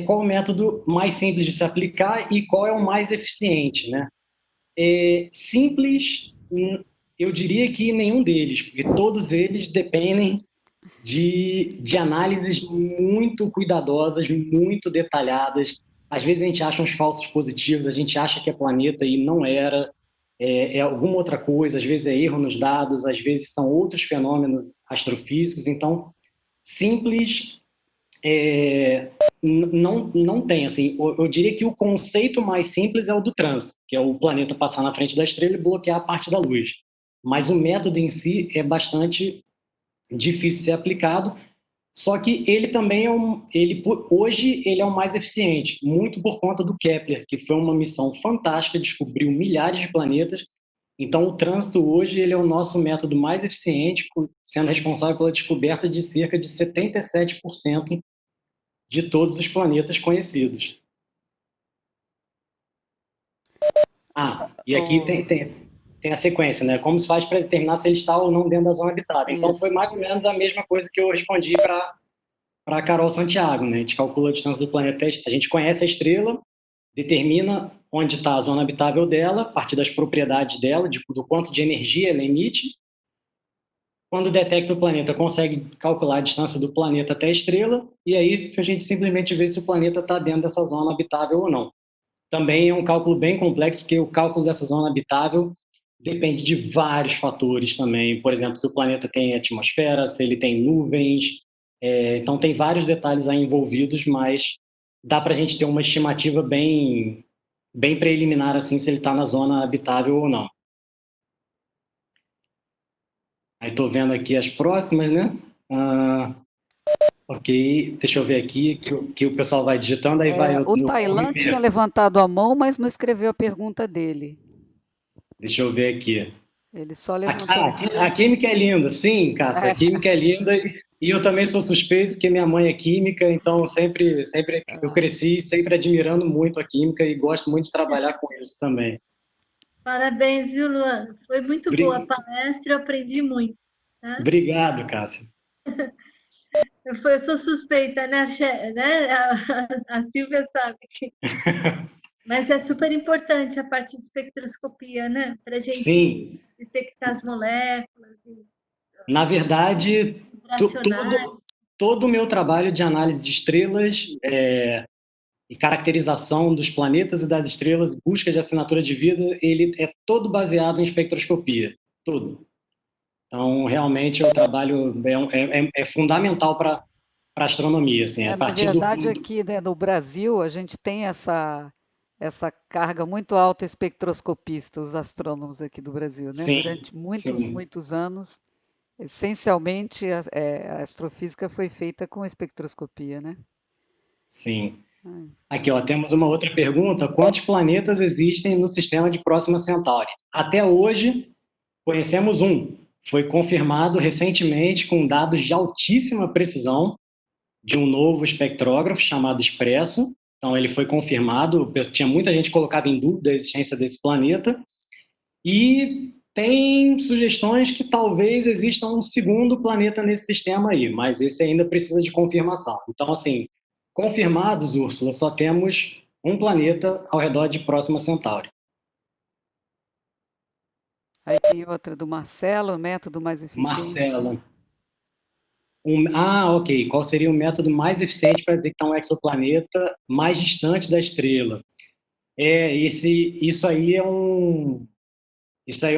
qual o método mais simples de se aplicar e qual é o mais eficiente, né? Simples, eu diria que nenhum deles, porque todos eles dependem de análises muito cuidadosas, muito detalhadas. Às vezes a gente acha uns falsos positivos, a gente acha que é planeta e não era, é alguma outra coisa, às vezes é erro nos dados, às vezes são outros fenômenos astrofísicos. Então, simples não tem, assim, eu diria que o conceito mais simples é o do trânsito, que é o planeta passar na frente da estrela e bloquear a parte da luz. Mas o método em si é bastante difícil de ser aplicado, só que ele também hoje ele é o mais eficiente, muito por conta do Kepler, que foi uma missão fantástica, descobriu milhares de planetas. Então, o trânsito hoje ele é o nosso método mais eficiente, sendo responsável pela descoberta de cerca de 77% de todos os planetas conhecidos. E aqui tem a sequência, né? Como se faz para determinar se ele está ou não dentro da zona habitável. Então, foi mais ou menos a mesma coisa que eu respondi para a Carol Santiago, né? A gente calcula a distância do planeta, a gente conhece a estrela, determina onde está a zona habitável dela, a partir das propriedades dela, do quanto de energia ela emite. Quando detecta o planeta, consegue calcular a distância do planeta até a estrela, e aí a gente simplesmente vê se o planeta está dentro dessa zona habitável ou não. Também é um cálculo bem complexo, porque o cálculo dessa zona habitável depende de vários fatores também. Por exemplo, se o planeta tem atmosfera, se ele tem nuvens. Então, tem vários detalhes aí envolvidos, mas dá para a gente ter uma estimativa bem preliminar, assim, se ele está na zona habitável ou não. Aí estou vendo aqui as próximas, né? Ok, deixa eu ver aqui, que o pessoal vai digitando, aí vai... O Tailan tinha levantado a mão, mas não escreveu a pergunta dele. Deixa eu ver aqui. Ele só levantou. A química é linda, sim, Cássia, a química é linda, e eu também sou suspeito, porque minha mãe é química, então sempre eu cresci sempre admirando muito a química e gosto muito de trabalhar com isso também. Parabéns, viu, Luan? Foi muito boa a palestra, eu aprendi muito. Tá? Obrigado, Cássia. Eu sou suspeita, né? A Silvia sabe que... Mas é super importante a parte de espectroscopia, né? Para a gente detectar as moléculas. Na verdade, todo o meu trabalho de análise de estrelas e caracterização dos planetas e das estrelas, busca de assinatura de vida, ele é todo baseado em espectroscopia, todo. Então, realmente, o trabalho é fundamental para a astronomia. Assim, a partir na verdade, aqui, né, no Brasil, a gente tem essa carga muito alta espectroscopista, os astrônomos aqui do Brasil, né? Durante muitos anos, essencialmente, a astrofísica foi feita com espectroscopia, né? Sim. Aqui, ó, temos uma outra pergunta. Quantos planetas existem no sistema de Próxima Centauri? Até hoje, conhecemos um. Foi confirmado recentemente com dados de altíssima precisão de um novo espectrógrafo chamado Expresso. Então, ele foi confirmado. Tinha muita gente que colocava em dúvida a existência desse planeta. E tem sugestões que talvez exista um segundo planeta nesse sistema aí, mas esse ainda precisa de confirmação. Então, assim, confirmados, Úrsula, só temos um planeta ao redor de Próxima Centauri. Aí tem outra do Marcelo, o método mais eficiente. Marcelo. Ok. Qual seria o método mais eficiente para detectar um exoplaneta mais distante da estrela? Isso aí é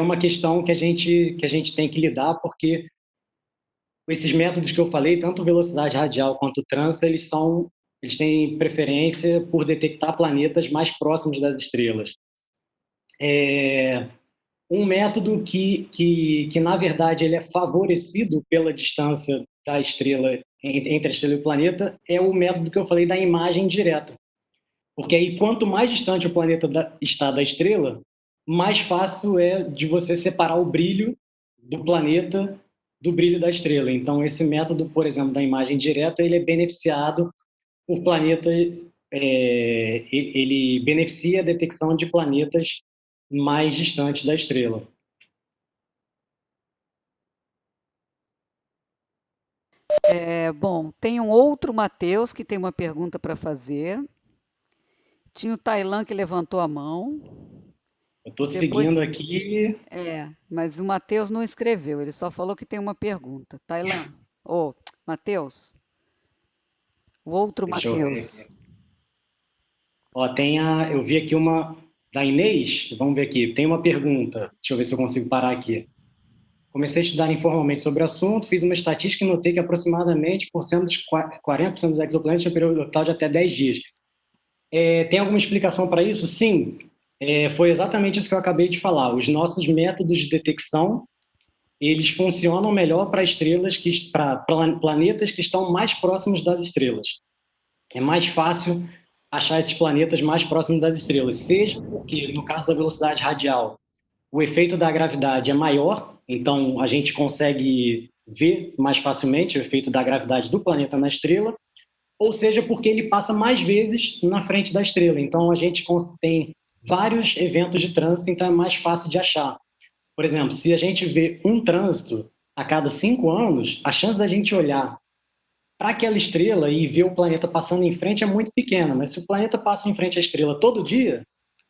uma questão que a gente tem que lidar, porque esses métodos que eu falei, tanto velocidade radial quanto trânsito, eles têm preferência por detectar planetas mais próximos das estrelas. Um método que, na verdade, ele é favorecido pela distância da estrela, entre a estrela e o planeta, é o método que eu falei da imagem direta. Porque aí, quanto mais distante o planeta está da estrela, mais fácil é de você separar o brilho do planeta do brilho da estrela. Então, esse método, por exemplo, da imagem direta, ele é beneficiado por planeta, ele beneficia a detecção de planetas mais distantes da estrela. Bom, tem um outro Matheus que tem uma pergunta para fazer. Tinha o Tailan que levantou a mão. Eu estou Depois, seguindo aqui. mas o Matheus não escreveu, ele só falou que tem uma pergunta. Tailan, Matheus, o outro Deixa eu ver Matheus. aqui. Ó, eu vi aqui uma da Inês. Vamos ver aqui. Tem uma pergunta. Deixa eu ver se eu consigo parar aqui. Comecei a estudar informalmente sobre o assunto, fiz uma estatística e notei que aproximadamente 40% dos exoplanetas têm um período orbital de até 10 dias. Tem alguma explicação para isso? Sim. Foi exatamente isso que eu acabei de falar. Os nossos métodos de detecção, eles funcionam melhor para planetas que estão mais próximos das estrelas. É mais fácil achar esses planetas mais próximos das estrelas, seja porque, no caso da velocidade radial, o efeito da gravidade é maior, então a gente consegue ver mais facilmente o efeito da gravidade do planeta na estrela, ou seja porque ele passa mais vezes na frente da estrela, então a gente tem vários eventos de trânsito, então é mais fácil de achar. Por exemplo, se a gente vê um trânsito a cada 5 anos, a chance da gente olhar para aquela estrela e ver o planeta passando em frente é muito pequena, mas se o planeta passa em frente à estrela todo dia,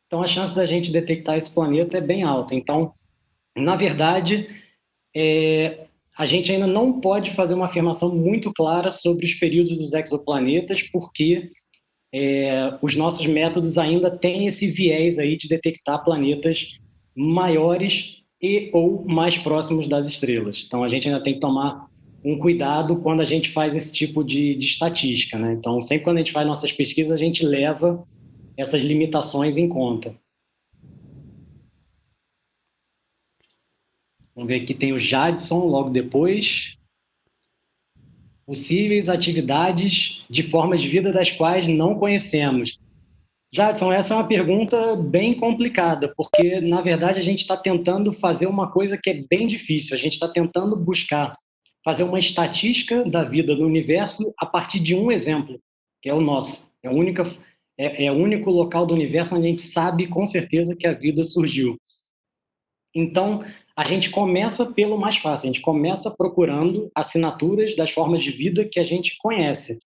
então a chance da gente detectar esse planeta é bem alta. Então, na verdade, a gente ainda não pode fazer uma afirmação muito clara sobre os períodos dos exoplanetas, porque os nossos métodos ainda têm esse viés aí de detectar planetas maiores e ou mais próximos das estrelas. Então, a gente ainda tem que tomar um cuidado quando a gente faz esse tipo de estatística, né? Então, sempre quando a gente faz nossas pesquisas, a gente leva essas limitações em conta. Vamos ver aqui, tem o Jadson logo depois. Possíveis atividades de formas de vida das quais não conhecemos. Jadson, essa é uma pergunta bem complicada, porque, na verdade, a gente está tentando fazer uma coisa que é bem difícil. A gente está tentando buscar fazer uma estatística da vida no universo a partir de um exemplo, que é o nosso. É o único local do universo onde a gente sabe com certeza que a vida surgiu. Então, a gente começa pelo mais fácil, a gente começa procurando assinaturas das formas de vida que a gente conhece.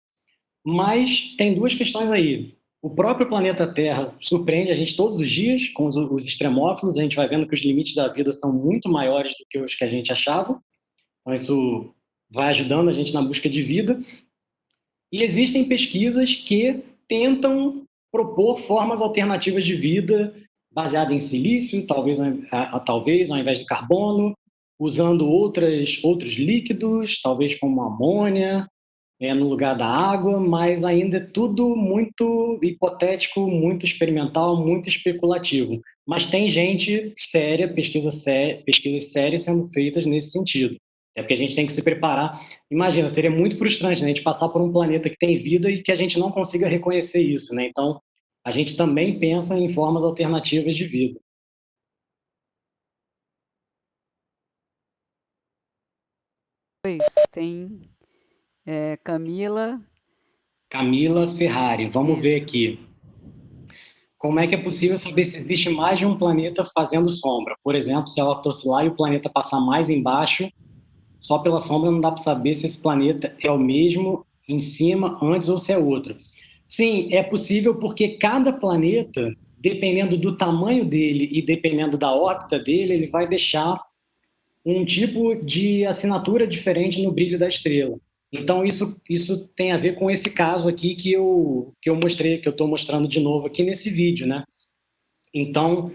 Mas tem duas questões aí. O próprio planeta Terra surpreende a gente todos os dias com os extremófilos, a gente vai vendo que os limites da vida são muito maiores do que os que a gente achava. Então, isso vai ajudando a gente na busca de vida. E existem pesquisas que tentam propor formas alternativas de vida baseada em silício, talvez ao invés de carbono, usando outros líquidos, talvez como amônia, no lugar da água, mas ainda é tudo muito hipotético, muito experimental, muito especulativo. Mas tem gente séria, pesquisas sérias sendo feitas nesse sentido. É porque a gente tem que se preparar. Imagina, seria muito frustrante, né, a gente passar por um planeta que tem vida e que a gente não consiga reconhecer isso, né? Então, a gente também pensa em formas alternativas de vida. Tem Camila. Camila Ferrari, vamos ver aqui. Como é que é possível saber se existe mais de um planeta fazendo sombra? Por exemplo, se a Horta oscilar e o planeta passar mais embaixo, só pela sombra não dá para saber se esse planeta é o mesmo em cima, antes ou se é outro. Sim, é possível porque cada planeta, dependendo do tamanho dele e dependendo da órbita dele, ele vai deixar um tipo de assinatura diferente no brilho da estrela. Então, isso tem a ver com esse caso aqui que eu mostrei, que eu estou mostrando de novo aqui nesse vídeo, né? Então,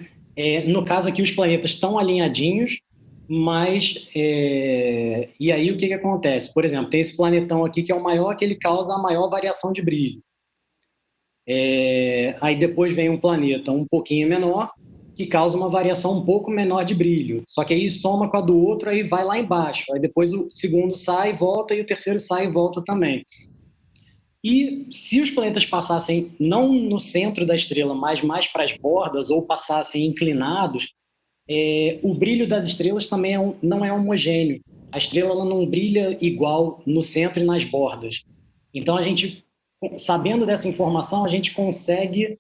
no caso aqui, os planetas estão alinhadinhos, mas... e aí, o que acontece? Por exemplo, tem esse planetão aqui que é o maior, que ele causa a maior variação de brilho. Aí depois vem um planeta um pouquinho menor, que causa uma variação um pouco menor de brilho. Só que aí soma com a do outro, aí vai lá embaixo. Aí depois o segundo sai e volta, e o terceiro sai e volta também. E se os planetas passassem não no centro da estrela, mas mais para as bordas, ou passassem inclinados, o brilho das estrelas também não é homogêneo. A estrela ela não brilha igual no centro e nas bordas. Então, sabendo dessa informação, a gente consegue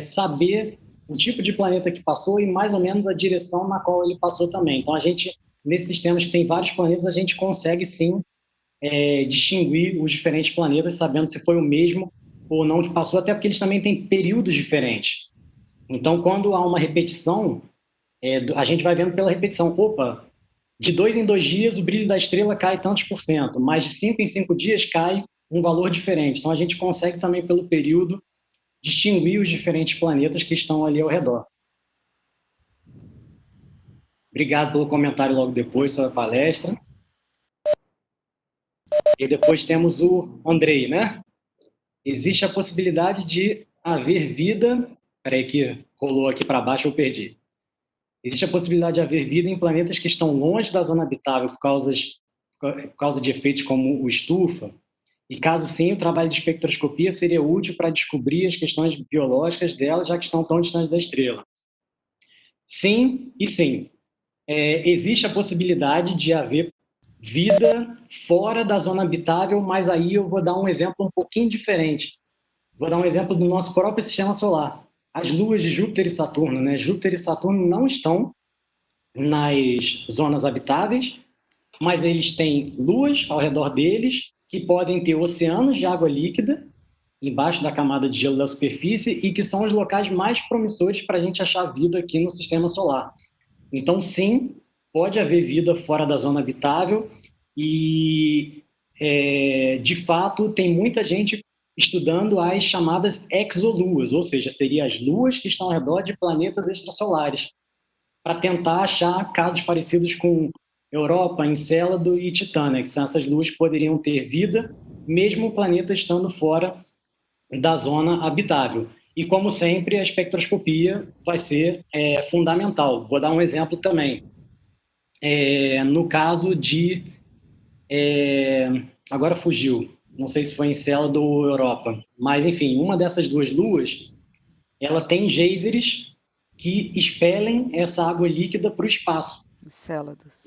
saber o tipo de planeta que passou e mais ou menos a direção na qual ele passou também. Então, nesses sistemas que tem vários planetas, a gente consegue sim distinguir os diferentes planetas, sabendo se foi o mesmo ou não que passou, até porque eles também têm períodos diferentes. Então, quando há uma repetição, a gente vai vendo pela repetição, opa, de 2 em 2 dias o brilho da estrela cai tantos por cento, mas de 5 em 5 dias cai um valor diferente. Então, a gente consegue também, pelo período, distinguir os diferentes planetas que estão ali ao redor. Obrigado pelo comentário logo depois sobre a palestra. E depois temos o Andrei, né? Existe a possibilidade de haver vida... Espera aí que rolou aqui para baixo, eu perdi. Existe a possibilidade de haver vida em planetas que estão longe da zona habitável por causa de efeitos como o estufa? E caso sim, o trabalho de espectroscopia seria útil para descobrir as questões biológicas dela, já que estão tão distantes da estrela. Sim e sim. Existe a possibilidade de haver vida fora da zona habitável, mas aí eu vou dar um exemplo um pouquinho diferente. Vou dar um exemplo do nosso próprio sistema solar. As luas de Júpiter e Saturno, né? Júpiter e Saturno não estão nas zonas habitáveis, mas eles têm luas ao redor deles que podem ter oceanos de água líquida embaixo da camada de gelo da superfície e que são os locais mais promissores para a gente achar vida aqui no sistema solar. Então, sim, pode haver vida fora da zona habitável e, de fato, tem muita gente estudando as chamadas exoluas, ou seja, seriam as luas que estão ao redor de planetas extrasolares, para tentar achar casos parecidos com Europa, Encélado e Titã, né, que são essas luas que poderiam ter vida, mesmo o planeta estando fora da zona habitável. E, como sempre, a espectroscopia vai ser fundamental. Vou dar um exemplo também. No caso de... agora fugiu. Não sei se foi Encélado ou Europa. Mas, enfim, uma dessas duas luas, ela tem geysers que expelem essa água líquida para o espaço. Encélados.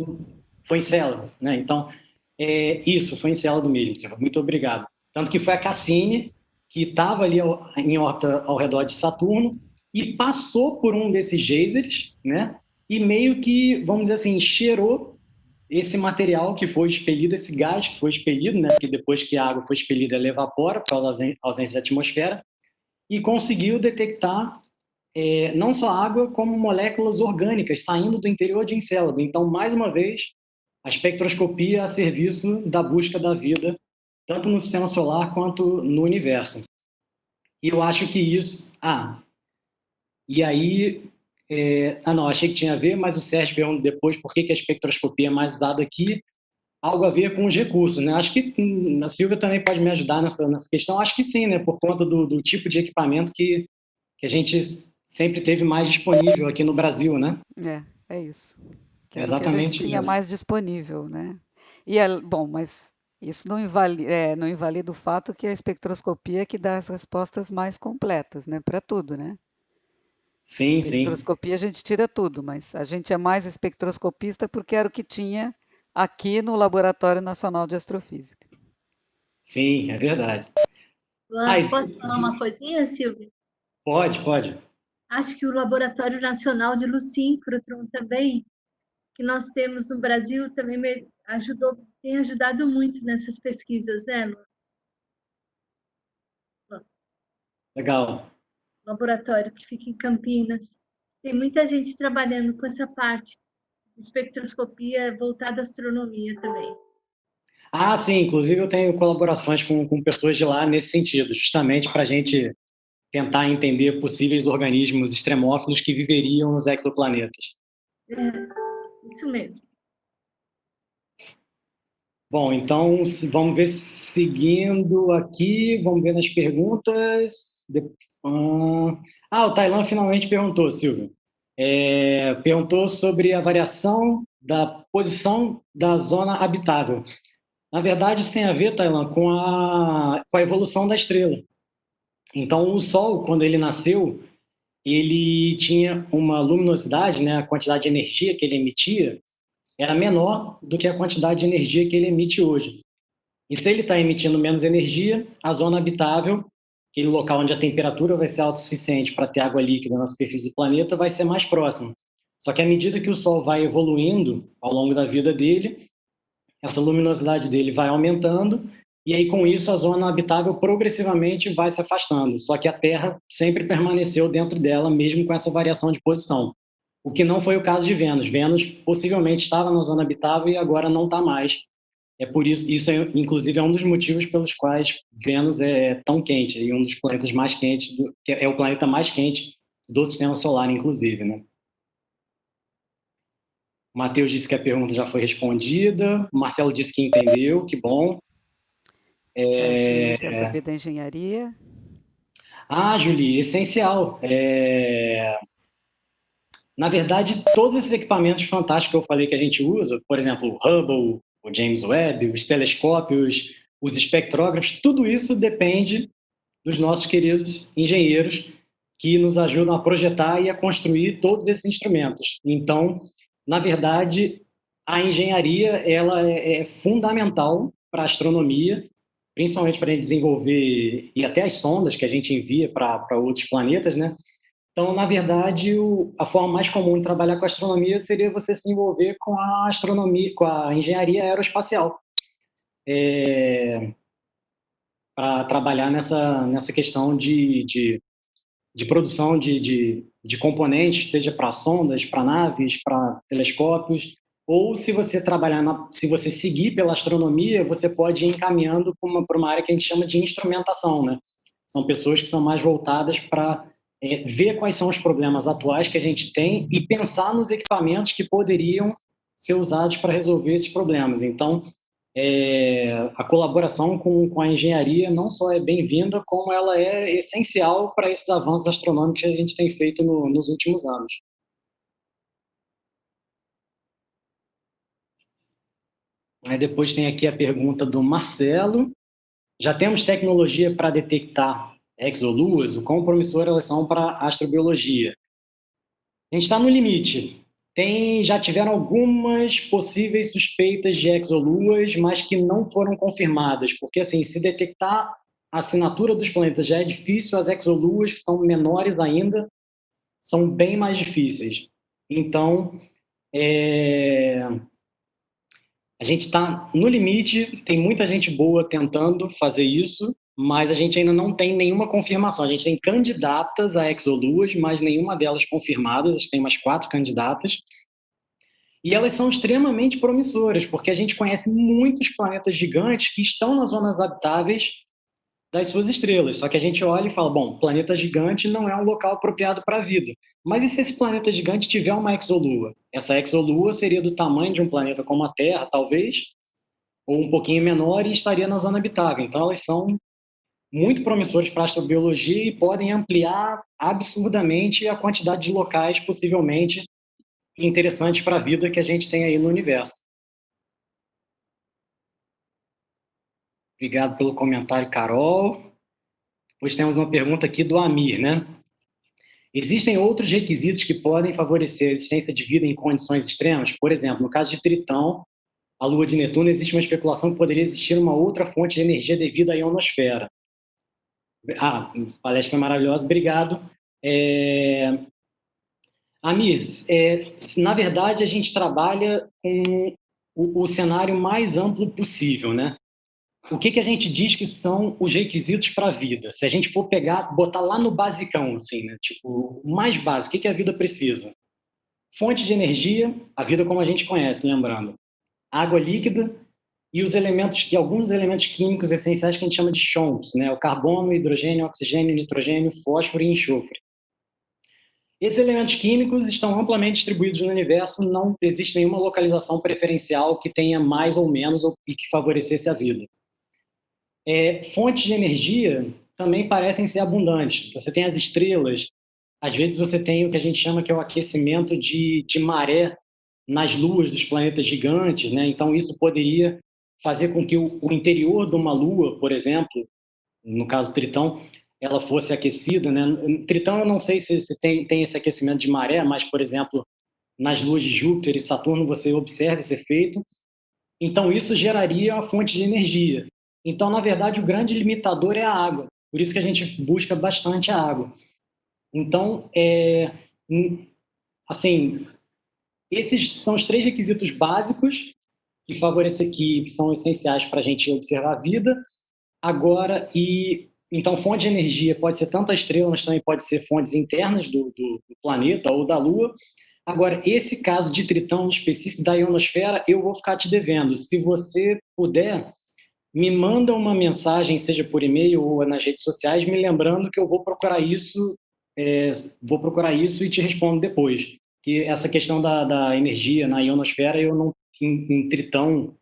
Foi Encélado, né? Então, isso, foi Encélado mesmo. Muito obrigado. Tanto que foi a Cassini, que estava ali em órbita ao redor de Saturno e passou por um desses geysers, né? E meio que, vamos dizer assim, cheirou esse material que foi expelido, esse gás que foi expelido, né? Porque depois que a água foi expelida, ela evapora por causa da ausência de atmosfera, e conseguiu detectar não só água, como moléculas orgânicas saindo do interior de Encélado. Então, mais uma vez, a espectroscopia a serviço da busca da vida, tanto no sistema solar quanto no universo. E eu acho que isso... e aí... não, achei que tinha a ver, mas o Sérgio perguntou depois por que a espectroscopia é mais usada aqui. Algo a ver com os recursos, né? Acho que a Silvia também pode me ajudar nessa questão. Acho que sim, né? Por conta do tipo de equipamento que a gente sempre teve mais disponível aqui no Brasil, né? É isso. Que era o que a gente Exatamente tinha isso. mais disponível, né? Bom, mas isso não invalida o fato que a espectroscopia é que dá as respostas mais completas, né? Para tudo, né? Sim, sim. Espectroscopia a gente tira tudo, mas a gente é mais espectroscopista porque era o que tinha aqui no Laboratório Nacional de Astrofísica. Sim, é verdade. Posso falar uma coisinha, Silvia? Pode. Acho que o Laboratório Nacional de Luz-Síncrotron também, que nós temos no Brasil, também tem ajudado muito nessas pesquisas, né, Lu? Legal. Laboratório que fica em Campinas. Tem muita gente trabalhando com essa parte de espectroscopia voltada à astronomia também. Sim, inclusive eu tenho colaborações com pessoas de lá nesse sentido, justamente para a gente tentar entender possíveis organismos extremófilos que viveriam nos exoplanetas. Isso mesmo. Bom, então vamos ver seguindo aqui, vamos ver nas perguntas. O Tailan finalmente perguntou, Silvio. Perguntou sobre a variação da posição da zona habitável. Na verdade, isso tem a ver, Tailan, com a evolução da estrela. Então, o Sol, quando ele nasceu, ele tinha uma luminosidade, né, a quantidade de energia que ele emitia, era menor do que a quantidade de energia que ele emite hoje. E se ele está emitindo menos energia, a zona habitável, aquele local onde a temperatura vai ser autossuficiente para ter água líquida na superfície do planeta, vai ser mais próxima. Só que à medida que o Sol vai evoluindo ao longo da vida dele, essa luminosidade dele vai aumentando, e aí com isso a zona habitável progressivamente vai se afastando. Só que a Terra sempre permaneceu dentro dela, mesmo com essa variação de posição. O que não foi o caso de Vênus. Vênus possivelmente estava na zona habitável e agora não está mais. É por isso, inclusive é um dos motivos pelos quais Vênus é tão quente, e um dos planetas mais quentes, é o planeta mais quente do sistema solar, inclusive, né? O Matheus disse que a pergunta já foi respondida, o Marcelo disse que entendeu, que bom. A Julie quer saber da engenharia. Julie, essencial. Na verdade, todos esses equipamentos fantásticos que eu falei que a gente usa, por exemplo, o Hubble, o James Webb, os telescópios, os espectrógrafos, tudo isso depende dos nossos queridos engenheiros que nos ajudam a projetar e a construir todos esses instrumentos. Então, na verdade, a engenharia ela é fundamental para a astronomia, principalmente para desenvolver, e até as sondas que a gente envia para outros planetas, né? Então, na verdade, a forma mais comum de trabalhar com astronomia seria você se envolver com a astronomia, com a engenharia aeroespacial, para trabalhar nessa questão de produção de componentes, seja para sondas, para naves, para telescópios, ou se você se você seguir pela astronomia, você pode ir encaminhando para uma área que a gente chama de instrumentação, né? São pessoas que são mais voltadas para ver quais são os problemas atuais que a gente tem e pensar nos equipamentos que poderiam ser usados para resolver esses problemas. Então, a colaboração com a engenharia não só é bem-vinda, como ela é essencial para esses avanços astronômicos que a gente tem feito nos últimos anos. Aí depois tem aqui a pergunta do Marcelo. Já temos tecnologia para detectar exoluas? O quão promissor elas são para a astrobiologia? A gente está no limite. Já tiveram algumas possíveis suspeitas de exoluas, mas que não foram confirmadas, porque assim, se detectar a assinatura dos planetas já é difícil, as exoluas, que são menores ainda, são bem mais difíceis. Então, a gente está no limite, tem muita gente boa tentando fazer isso, mas a gente ainda não tem nenhuma confirmação. A gente tem candidatas a exoluas, mas nenhuma delas confirmadas. A gente tem umas 4 candidatas. E elas são extremamente promissoras, porque a gente conhece muitos planetas gigantes que estão nas zonas habitáveis das suas estrelas. Só que a gente olha e fala, bom, planeta gigante não é um local apropriado para a vida. Mas e se esse planeta gigante tiver uma exolua? Essa exolua seria do tamanho de um planeta como a Terra, talvez, ou um pouquinho menor, e estaria na zona habitável. Então elas são muito promissoras para a astrobiologia e podem ampliar absurdamente a quantidade de locais possivelmente interessantes para a vida que a gente tem aí no universo. Obrigado pelo comentário, Carol. Depois temos uma pergunta aqui do Amir, né? Existem outros requisitos que podem favorecer a existência de vida em condições extremas? Por exemplo, no caso de Tritão, a Lua de Netuno, existe uma especulação que poderia existir uma outra fonte de energia devido à ionosfera. Palestra foi maravilhosa, obrigado. Amir, na verdade, a gente trabalha com o cenário mais amplo possível, né? O que a gente diz que são os requisitos para a vida? Se a gente for botar lá no basicão, assim, né? Tipo, o mais básico, o que a vida precisa? Fonte de energia, a vida como a gente conhece, lembrando. Água líquida e alguns elementos químicos essenciais que a gente chama de chomps, né? O carbono, hidrogênio, oxigênio, nitrogênio, fósforo e enxofre. Esses elementos químicos estão amplamente distribuídos no universo, não existe nenhuma localização preferencial que tenha mais ou menos e que favorecesse a vida. Fontes de energia também parecem ser abundantes. Você tem as estrelas, às vezes você tem o que a gente chama que é o aquecimento de maré nas luas dos planetas gigantes, né? Então isso poderia fazer com que o interior de uma lua, por exemplo, no caso Tritão, ela fosse aquecida, né? Tritão eu não sei se tem esse aquecimento de maré, mas, por exemplo, nas luas de Júpiter e Saturno você observa esse efeito. Então isso geraria uma fonte de energia. Então, na verdade, o grande limitador é a água. Por isso que a gente busca bastante a água. Então, assim, esses são os 3 requisitos básicos que favorecem, que são essenciais para a gente observar a vida. Agora, então, fonte de energia pode ser tanto a estrela, mas também pode ser fontes internas do planeta ou da Lua. Agora, esse caso de Tritão específico da ionosfera, eu vou ficar te devendo. Se você puder, me manda uma mensagem, seja por e-mail ou nas redes sociais, me lembrando que eu vou procurar isso, e te respondo depois. Que essa questão da energia na ionosfera, eu não, em Tritão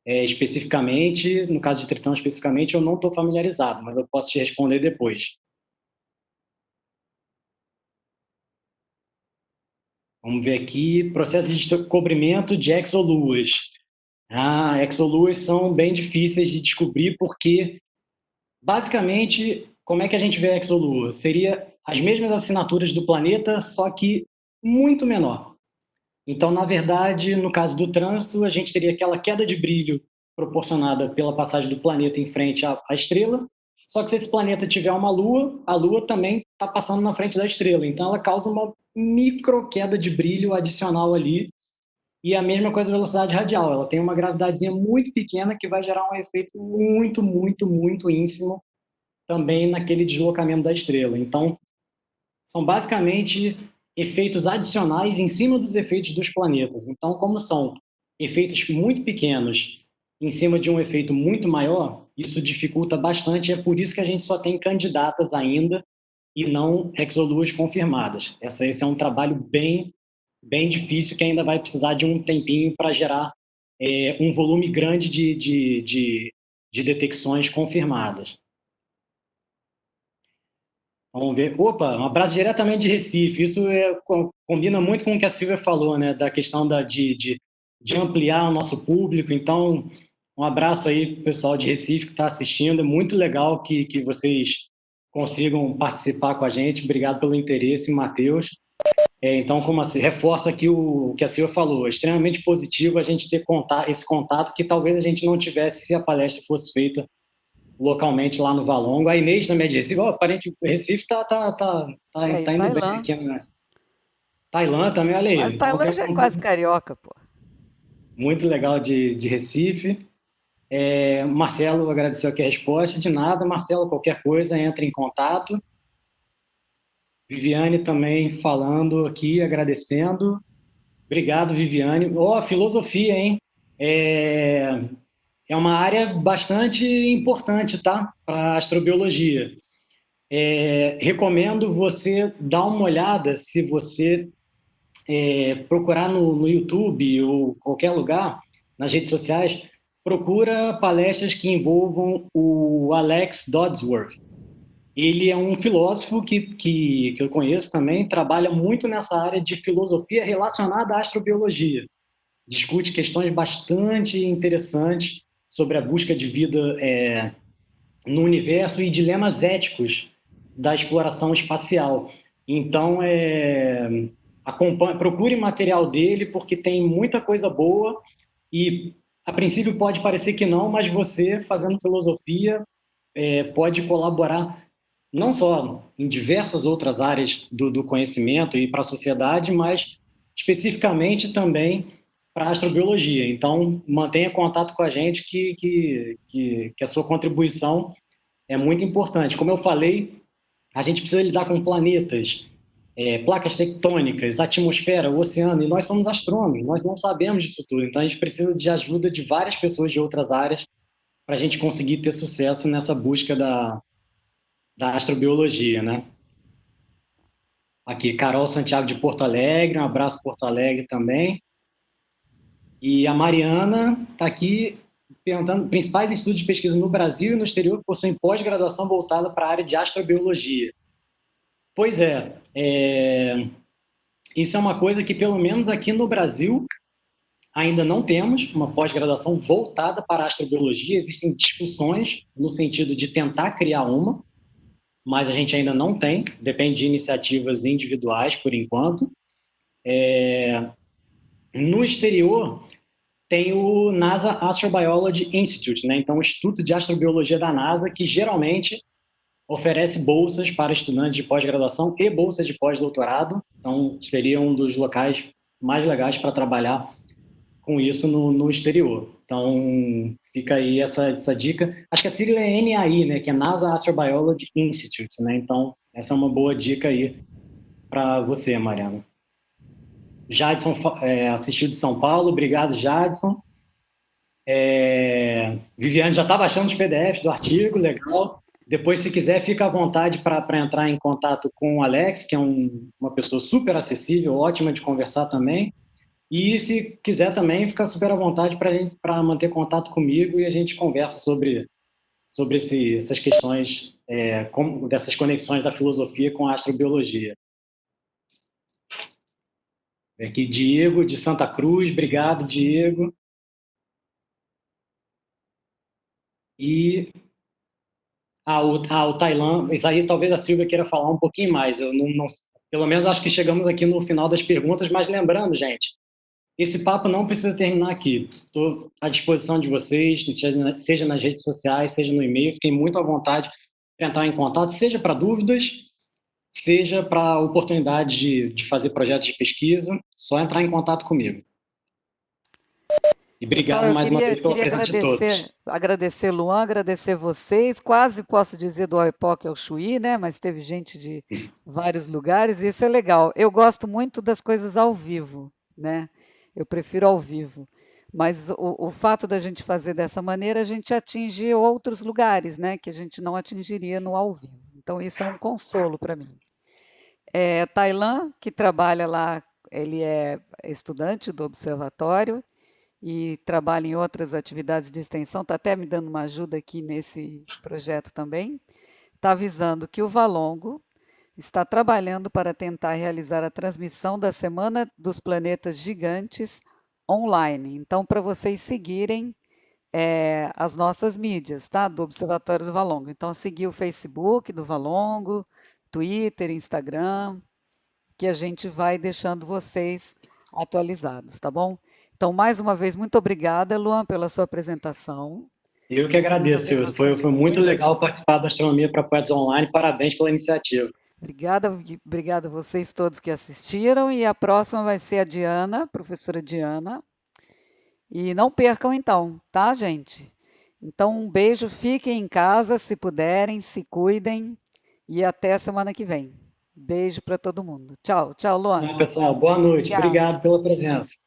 especificamente, no caso de Tritão especificamente, eu não estou familiarizado, mas eu posso te responder depois. Vamos ver aqui, processo de descobrimento de exoluas. Exoluas são bem difíceis de descobrir porque, basicamente, como é que a gente vê a exolua? Seria as mesmas assinaturas do planeta, só que muito menor. Então, na verdade, no caso do trânsito, a gente teria aquela queda de brilho proporcionada pela passagem do planeta em frente à estrela, só que se esse planeta tiver uma lua, a lua também está passando na frente da estrela, então ela causa uma micro queda de brilho adicional ali, e a mesma coisa a velocidade radial, ela tem uma gravidadezinha muito pequena que vai gerar um efeito muito, muito, muito ínfimo também naquele deslocamento da estrela. Então, são basicamente efeitos adicionais em cima dos efeitos dos planetas. Então, como são efeitos muito pequenos em cima de um efeito muito maior, isso dificulta bastante, e é por isso que a gente só tem candidatas ainda e não exoluas confirmadas. Esse é um trabalho bem, bem difícil, que ainda vai precisar de um tempinho para gerar um volume grande de detecções confirmadas. Vamos ver. Opa, um abraço diretamente de Recife. Isso combina muito com o que a Silvia falou, né? Da questão de ampliar o nosso público. Então, um abraço aí para o pessoal de Recife que está assistindo. É muito legal que vocês consigam participar com a gente. Obrigado pelo interesse, Matheus. Então, como assim, reforço aqui o que a Silvia falou. É extremamente positivo a gente ter esse contato que talvez a gente não tivesse se a palestra fosse feita localmente lá no Valongo. A Inês também é de Recife. Aparente, Recife tá indo bem aqui, né? Tailã também, olha aí. Mas Tailã já é quase carioca, pô. Muito legal de Recife. Marcelo agradeceu aqui a resposta. De nada, Marcelo, qualquer coisa, entra em contato. Viviane também falando aqui, agradecendo. Obrigado, Viviane. Filosofia, hein? É uma área bastante importante, tá? Para a astrobiologia. Recomendo você dar uma olhada, se você procurar no YouTube ou qualquer lugar, nas redes sociais, procura palestras que envolvam o Alex Dodsworth. Ele é um filósofo que eu conheço também, trabalha muito nessa área de filosofia relacionada à astrobiologia. Discute questões bastante interessantes sobre a busca de vida no universo e dilemas éticos da exploração espacial. Então, procure material dele, porque tem muita coisa boa e, a princípio, pode parecer que não, mas você, fazendo filosofia, pode colaborar não só em diversas outras áreas do conhecimento e para a sociedade, mas especificamente também para a astrobiologia. Então, mantenha contato com a gente que a sua contribuição é muito importante. Como eu falei, a gente precisa lidar com planetas, placas tectônicas, atmosfera, o oceano, e nós somos astrônomos, nós não sabemos disso tudo. Então, a gente precisa de ajuda de várias pessoas de outras áreas para a gente conseguir ter sucesso nessa busca da astrobiologia, né? Aqui, Carol Santiago de Porto Alegre, um abraço Porto Alegre também. E a Mariana está aqui perguntando: principais institutos de pesquisa no Brasil e no exterior que possuem pós-graduação voltada para a área de astrobiologia. Pois isso é uma coisa que, pelo menos aqui no Brasil, ainda não temos uma pós-graduação voltada para a astrobiologia. Existem discussões no sentido de tentar criar uma, mas a gente ainda não tem, depende de iniciativas individuais, por enquanto. No exterior, tem o NASA Astrobiology Institute, né? Então, o Instituto de Astrobiologia da NASA, que geralmente oferece bolsas para estudantes de pós-graduação e bolsas de pós-doutorado. Então, seria um dos locais mais legais para trabalhar com isso no exterior. Então, fica aí essa dica. Acho que a sigla é NAI, né? Que é NASA Astrobiology Institute, né? Então, essa é uma boa dica aí para você, Mariana. Jadson assistiu de São Paulo, obrigado, Jadson. Viviane já está baixando os PDFs do artigo, legal. Depois, se quiser, fica à vontade para entrar em contato com o Alex, que é uma pessoa super acessível, ótima de conversar também. E se quiser também, fica super à vontade para manter contato comigo e a gente conversa sobre essas questões, dessas conexões da filosofia com a astrobiologia. Aqui, Diego, de Santa Cruz, obrigado, Diego. E o Tailã, isso aí talvez a Silvia queira falar um pouquinho mais. Eu não, pelo menos acho que chegamos aqui no final das perguntas, mas lembrando, gente, esse papo não precisa terminar aqui. Estou à disposição de vocês, seja nas redes sociais, seja no e-mail. Fiquem muito à vontade para entrar em contato, seja para dúvidas, seja para oportunidade de fazer projetos de pesquisa. Só entrar em contato comigo. E obrigado Pessoal, mais uma vez pela presença de todos. Agradecer, Luan, agradecer vocês. Quase posso dizer do Oipoque ao Chuí, né? Mas teve gente de vários lugares, e isso é legal. Eu gosto muito das coisas ao vivo, né? Eu prefiro ao vivo. Mas o fato da gente fazer dessa maneira, a gente atinge outros lugares, né? Que a gente não atingiria no ao vivo. Então, isso é um consolo para mim. Tailã, que trabalha lá, ele é estudante do observatório e trabalha em outras atividades de extensão, está até me dando uma ajuda aqui nesse projeto também. Está avisando que o Valongo está trabalhando para tentar realizar a transmissão da Semana dos Planetas Gigantes online. Então, para vocês seguirem as nossas mídias, tá? Do Observatório do Valongo. Então, seguir o Facebook do Valongo, Twitter, Instagram, que a gente vai deixando vocês atualizados, tá bom? Então, mais uma vez, muito obrigada, Luan, pela sua apresentação. Eu que agradeço, Silvio. Foi muito legal participar da Astronomia para Poetas Online. Parabéns pela iniciativa. Obrigada a vocês todos que assistiram. E a próxima vai ser a Diana, professora Diana. E não percam, então, tá, gente? Então, um beijo. Fiquem em casa, se puderem, se cuidem. E até a semana que vem. Beijo para todo mundo. Tchau, Luan. Tchau, pessoal. Boa noite. Obrigado pela presença.